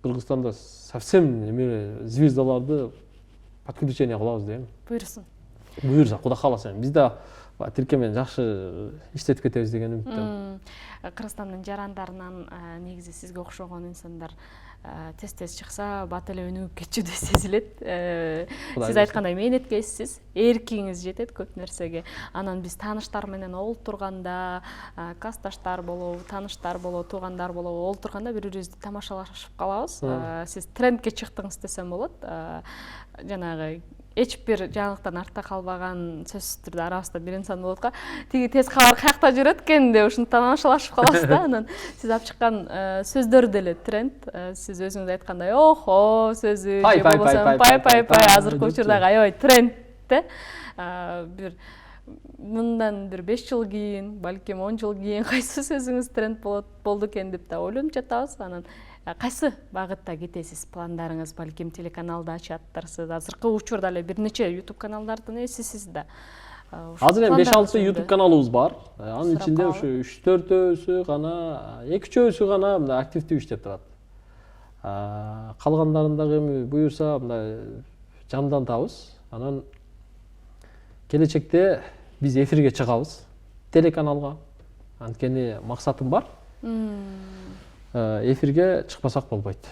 Кыргызстанда совсем звездаларды подключение кылабыз дейм. Буюрса, кудай кааласа. Биз да тиркемени жакшы иштетип кетебиз деген үмүттөмүн. Кыргызстандын жарандарынан негизи сизге окшогон инсандар тез чыкса бат эле өнүгүп кетчүдөй сезилет. Сиз айткандай мээнеткейсиз, эркиңиз жетет көп нерсеге. Анан биз тааныштар менен олтурганда, касташтар болобу, тааныштар болобу, туугандар болобу олтурганда бири-бирибизди тамашалашып калабыз. Сиз трендке чыктыңыз десем болот. Жанагы эч бир жаңылыктан артта калбаган сөзсүз түрдө арабызда бир инсан болот го. Тиги тез кабар каякта жүрөт экен деп ушуну тамашалашып калабыз да. Анан сиз алып чыккан сөздөр деле тренд. Сиз өзүңүз айткандай, охо сөзү же болбосо пай азыркы учурдагы аябай тренд да. Бир мындан бир 5 жыл кийин, балким 10 жыл кийин кайсы сөзүңүз тренд болду экен деп да ойлонуп жатабыз. Анан кайсы багытта кетесиз? Пландарыңыз балким телеканалды ачаттырсыз. Азыркы учурда эле бир нече YouTube каналдардын ээсисиз да. Азыр эми 5-6 YouTube каналыбыз бар. Анын ичинде ушу 3-4өөсү гана, 2-3өөсү гана мындай активдүү иштеп турат. Калгандарын дагы эми буюрса мындай жандантабыз. Анан келечекте биз эфирге чыгабыз. Телеканалга. Анткени максатым бар. Эфирге чыкпасак болбойт.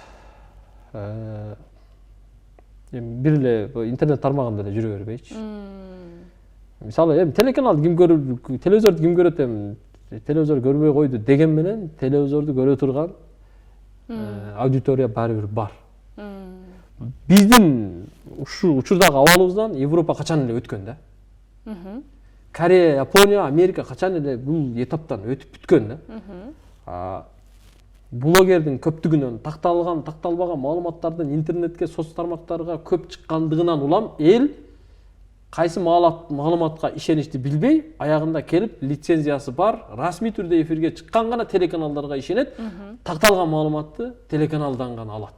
Бир эле интернет тармагында эле жүрө бербейчи. Мисалы эми телеканалды ким көрүп, телевизорду ким көрөт эми, телевизор көрбөй койду деген менен телевизорду көрө турган аудитория баары бир бар. Биздин ушул учурдагы абалыбыздан Европа качан эле өткөн да. Корея, Япония, Америка качан эле бул этаптан өтүп бүткөн да. Блогердин көптүгүнөн такталбаган маалыматтардын интернетке, соц тармактарга көп чыккандыгынан улам эл кайсы маалыматка ишеништи билбей, аягында келип лицензиясы бар, расмий түрдө эфирге чыккан гана телеканалдарга ишенет, такталган маалыматты телеканалдан гана алат.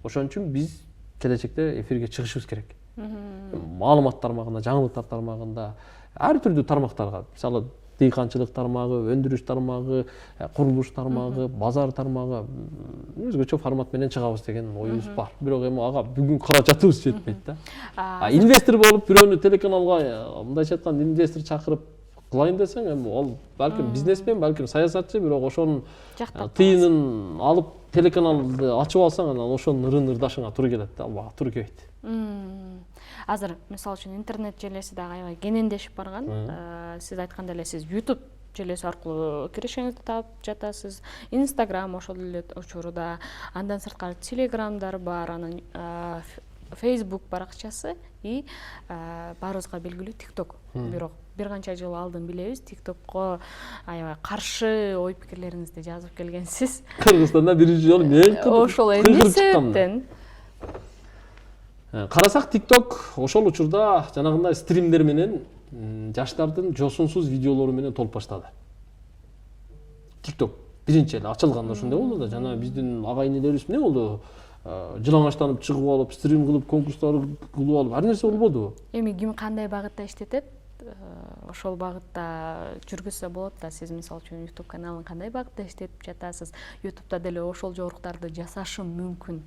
Ошон үчүн биз келечекте эфирге чыгышыбыз керек. Маалымат тармагында, жаңылыктар тармагында, ар түрдүү тармактарга, мисалы дыйканчылык тармагы, өндүрүш тармагы, курулуш тармагы, базар тармагы өзгөчө формат менен чыгабыз деген оюбуз бар. Бирок эми ага бүгүн каражатыбыз жетпейт да. Инвестор болуп бирөөнү телеканалга мындайча айтканда инвестор чакырып кылайын десең, эми ал балким бизнесмен, балким саясатчы, бирок ошонун тыйынын алып телеканалды ачып алсаң, анан ошонун ырын ырдашыңа туура келет да, албага туура келбейт. Азыр мисалы үчүн интернет желеси дагы аябай кенендешип барган. Сиз айткандай эле, сиз YouTube желеси аркылуу киришиңизди таап жатасыз. Instagram ошол эле учурда, андан сырткары Telegramдар бар, анан Facebook баракчасы и баарыбызга белгилүү TikTok. Бирок бир канча жыл алдын билебиз, TikTokко аябай каршы ой пикирлериңизди жазып келгенсиз. Кыргызстанда биринчи жолу мен ошол эмне себептен? Карасак, TikTok ошол учурда жанагындай стримдер менен жаштардын жосунсуз видеолору менен толуп баштады. TikTok биринчи эле ачылганда ошондой болду да, жана биздин ага-инелерибиз эмне болду? Жылаңачтанып чыгып алып, стрим кылып, конкурстар кылып алып, ар нерсе болбодубу? Эми ким кандай багытта иштетет? Ошол багытта жүргүзсө болот да. Сиз мисалы үчүн YouTube каналын кандай багытта иштетип жатасыз? YouTube'да деле ошол жоруктарды жасашым мүмкүн.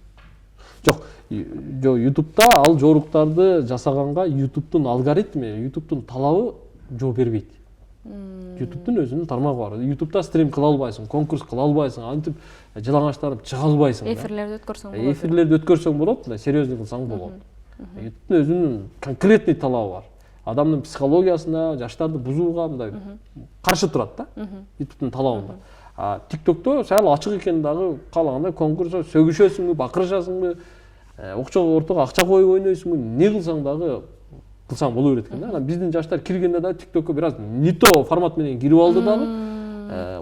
Жок, YouTube'да ал жоруктарды жасаганга YouTube'дун алгоритми, YouTube'дун талабы жооп бербейт. YouTube'дун өзүнүн тармагы бар. YouTube'да стрим кыла албайсың, конкурс кыла албайсың, антип жылаңачтанып чыга албайсың. Эфирлерди өткөрсөң болот. Эфирлерди өткөрсөң болот, серьезный кылсаң болот. YouTube'дун өзүнүн конкретный талабы бар. Адамдын психологиясына, жаштарды бузууга мындай каршы турат да. YouTube'дун талабында. TikTok'то сәл ачык экен дагы, каалагандай конкурс сөгүшөсүңбү, бакырышасыңбы, ортого акча коюп ойнойсуңбу, не кылсаң дагы кылсаң боло берет экен да. Анан биздин жаштар киргенде да TikTok'ко бир аз не то формат менен кирип алды дагы.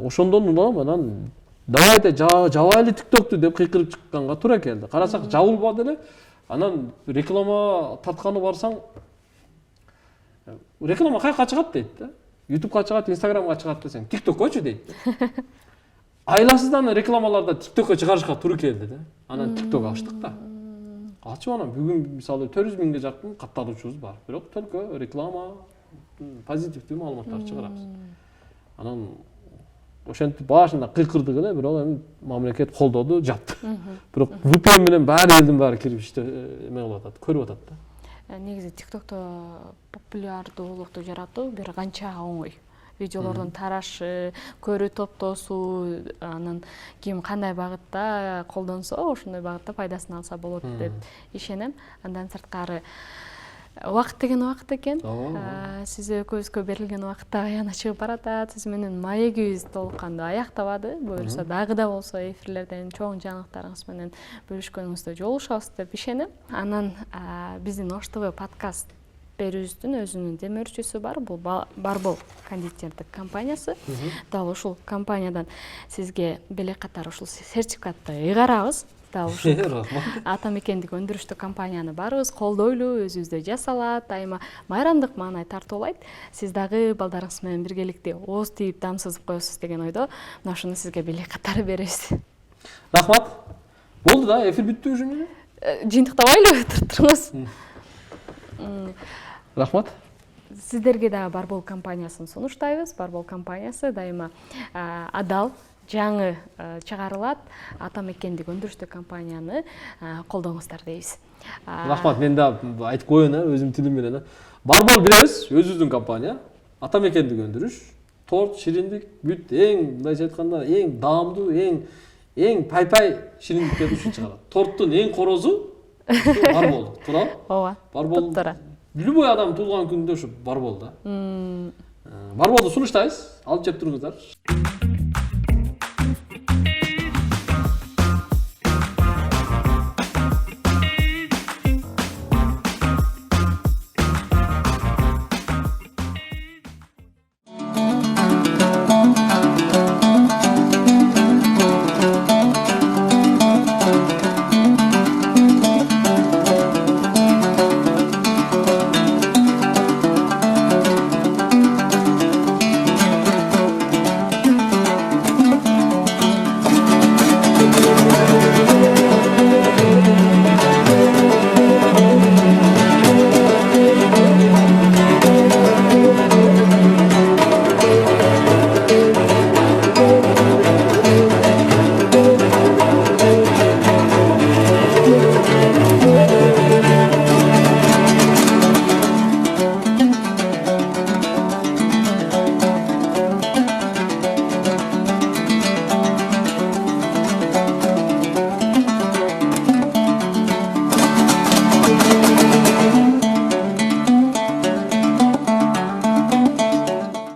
Ошондон улам анан давайте жабайлы TikTok'ту деп кыйкырып чыкканга туура келди. Карасак жабылбады эле. Анан реклама тартканы барсаң, реклама кайка чыгат дейт да. YouTube'га чыгат, Instagram'га чыгат десең, TikTok'кочу дейт. Айласыздан рекламаларда TikTok'ко чыгарышка туура келди да. Анан TikTok ачтык да. Ачып анан бүгүн мисалы 400 миңге жакын катталуучубуз бар. Бирок только реклама, позитивдүү маалыматтар чыгарабыз. Анан ошентип башында кыйкырдык эле, бирок эми мамлекет колдоду, жапты. Бирок VPN менен баары элдин баары кирип эме кылып атат, көрүп атат да. Негизи TikTok'то популярдуулукту жаратуу бир канча оңой. Видеолордун тарашы, көрүү топтосу, анан ким кандай багытта колдонсо, ошондой багытта пайдасын алса болот деп ишенем. Андан сырткары убакыт деген убакыт экен. Сиз экөөбүзгө берилген убакыт да аябай чыгып баратат. Сиз менен маегибиз толук кандуу аяктабады. Буюрса дагы да болсо эфирлерден чоң жаңылыктарыңыз менен бөлүшкөнүңүздө жолугушабыз деп ишенем. Анан биздин Ош ТВ подкаст берүүбүздүн өзүнүн демөөрчүсү бар. Бул Барбол кондитердик компаниясы. Дал ушул компаниядан сизге белек катары ушул сертификатты ыйгарабыз. Дал ушул Атамекендик өндүрүштүк компанияны баарыбыз колдойлуу, өзүбүздө жасалат, айма майрамдык маанай тартуулайт. Сиз дагы балдарыңыз менен биргеликте ооз тийип дам сызып коесуз деген ойдо мына ушуну сизге белек катары беребиз. Рахмат. Болду да, эфир бүттү уже менен. Жыйынтыктабайлы туруңуз. Рахмат. Сиздерге дагы Барбол компаниясын сунуштайбыз. Барбол компаниясы дайыма адал, жаңы чыгарылат. Атамекендик өндүрүштүк компанияны колдоңуздар дейбиз. Рахмат, мен да айтып коеюн, өзүм тилим менен. Барбол билебиз, өзүбүздүн компания. Атамекендик өндүрүш, торт, шириндик, бүт эң мындайча айтканда эң даамдуу, эң пай шириндиктерди ушу чыгарат. Торттун эң корозу Барбол, туурабы? Ооба. Барбол. Любой адам туулган күндө ушу Барбол да. Барболду сунуштайбыз, алып жеп туруңуздар.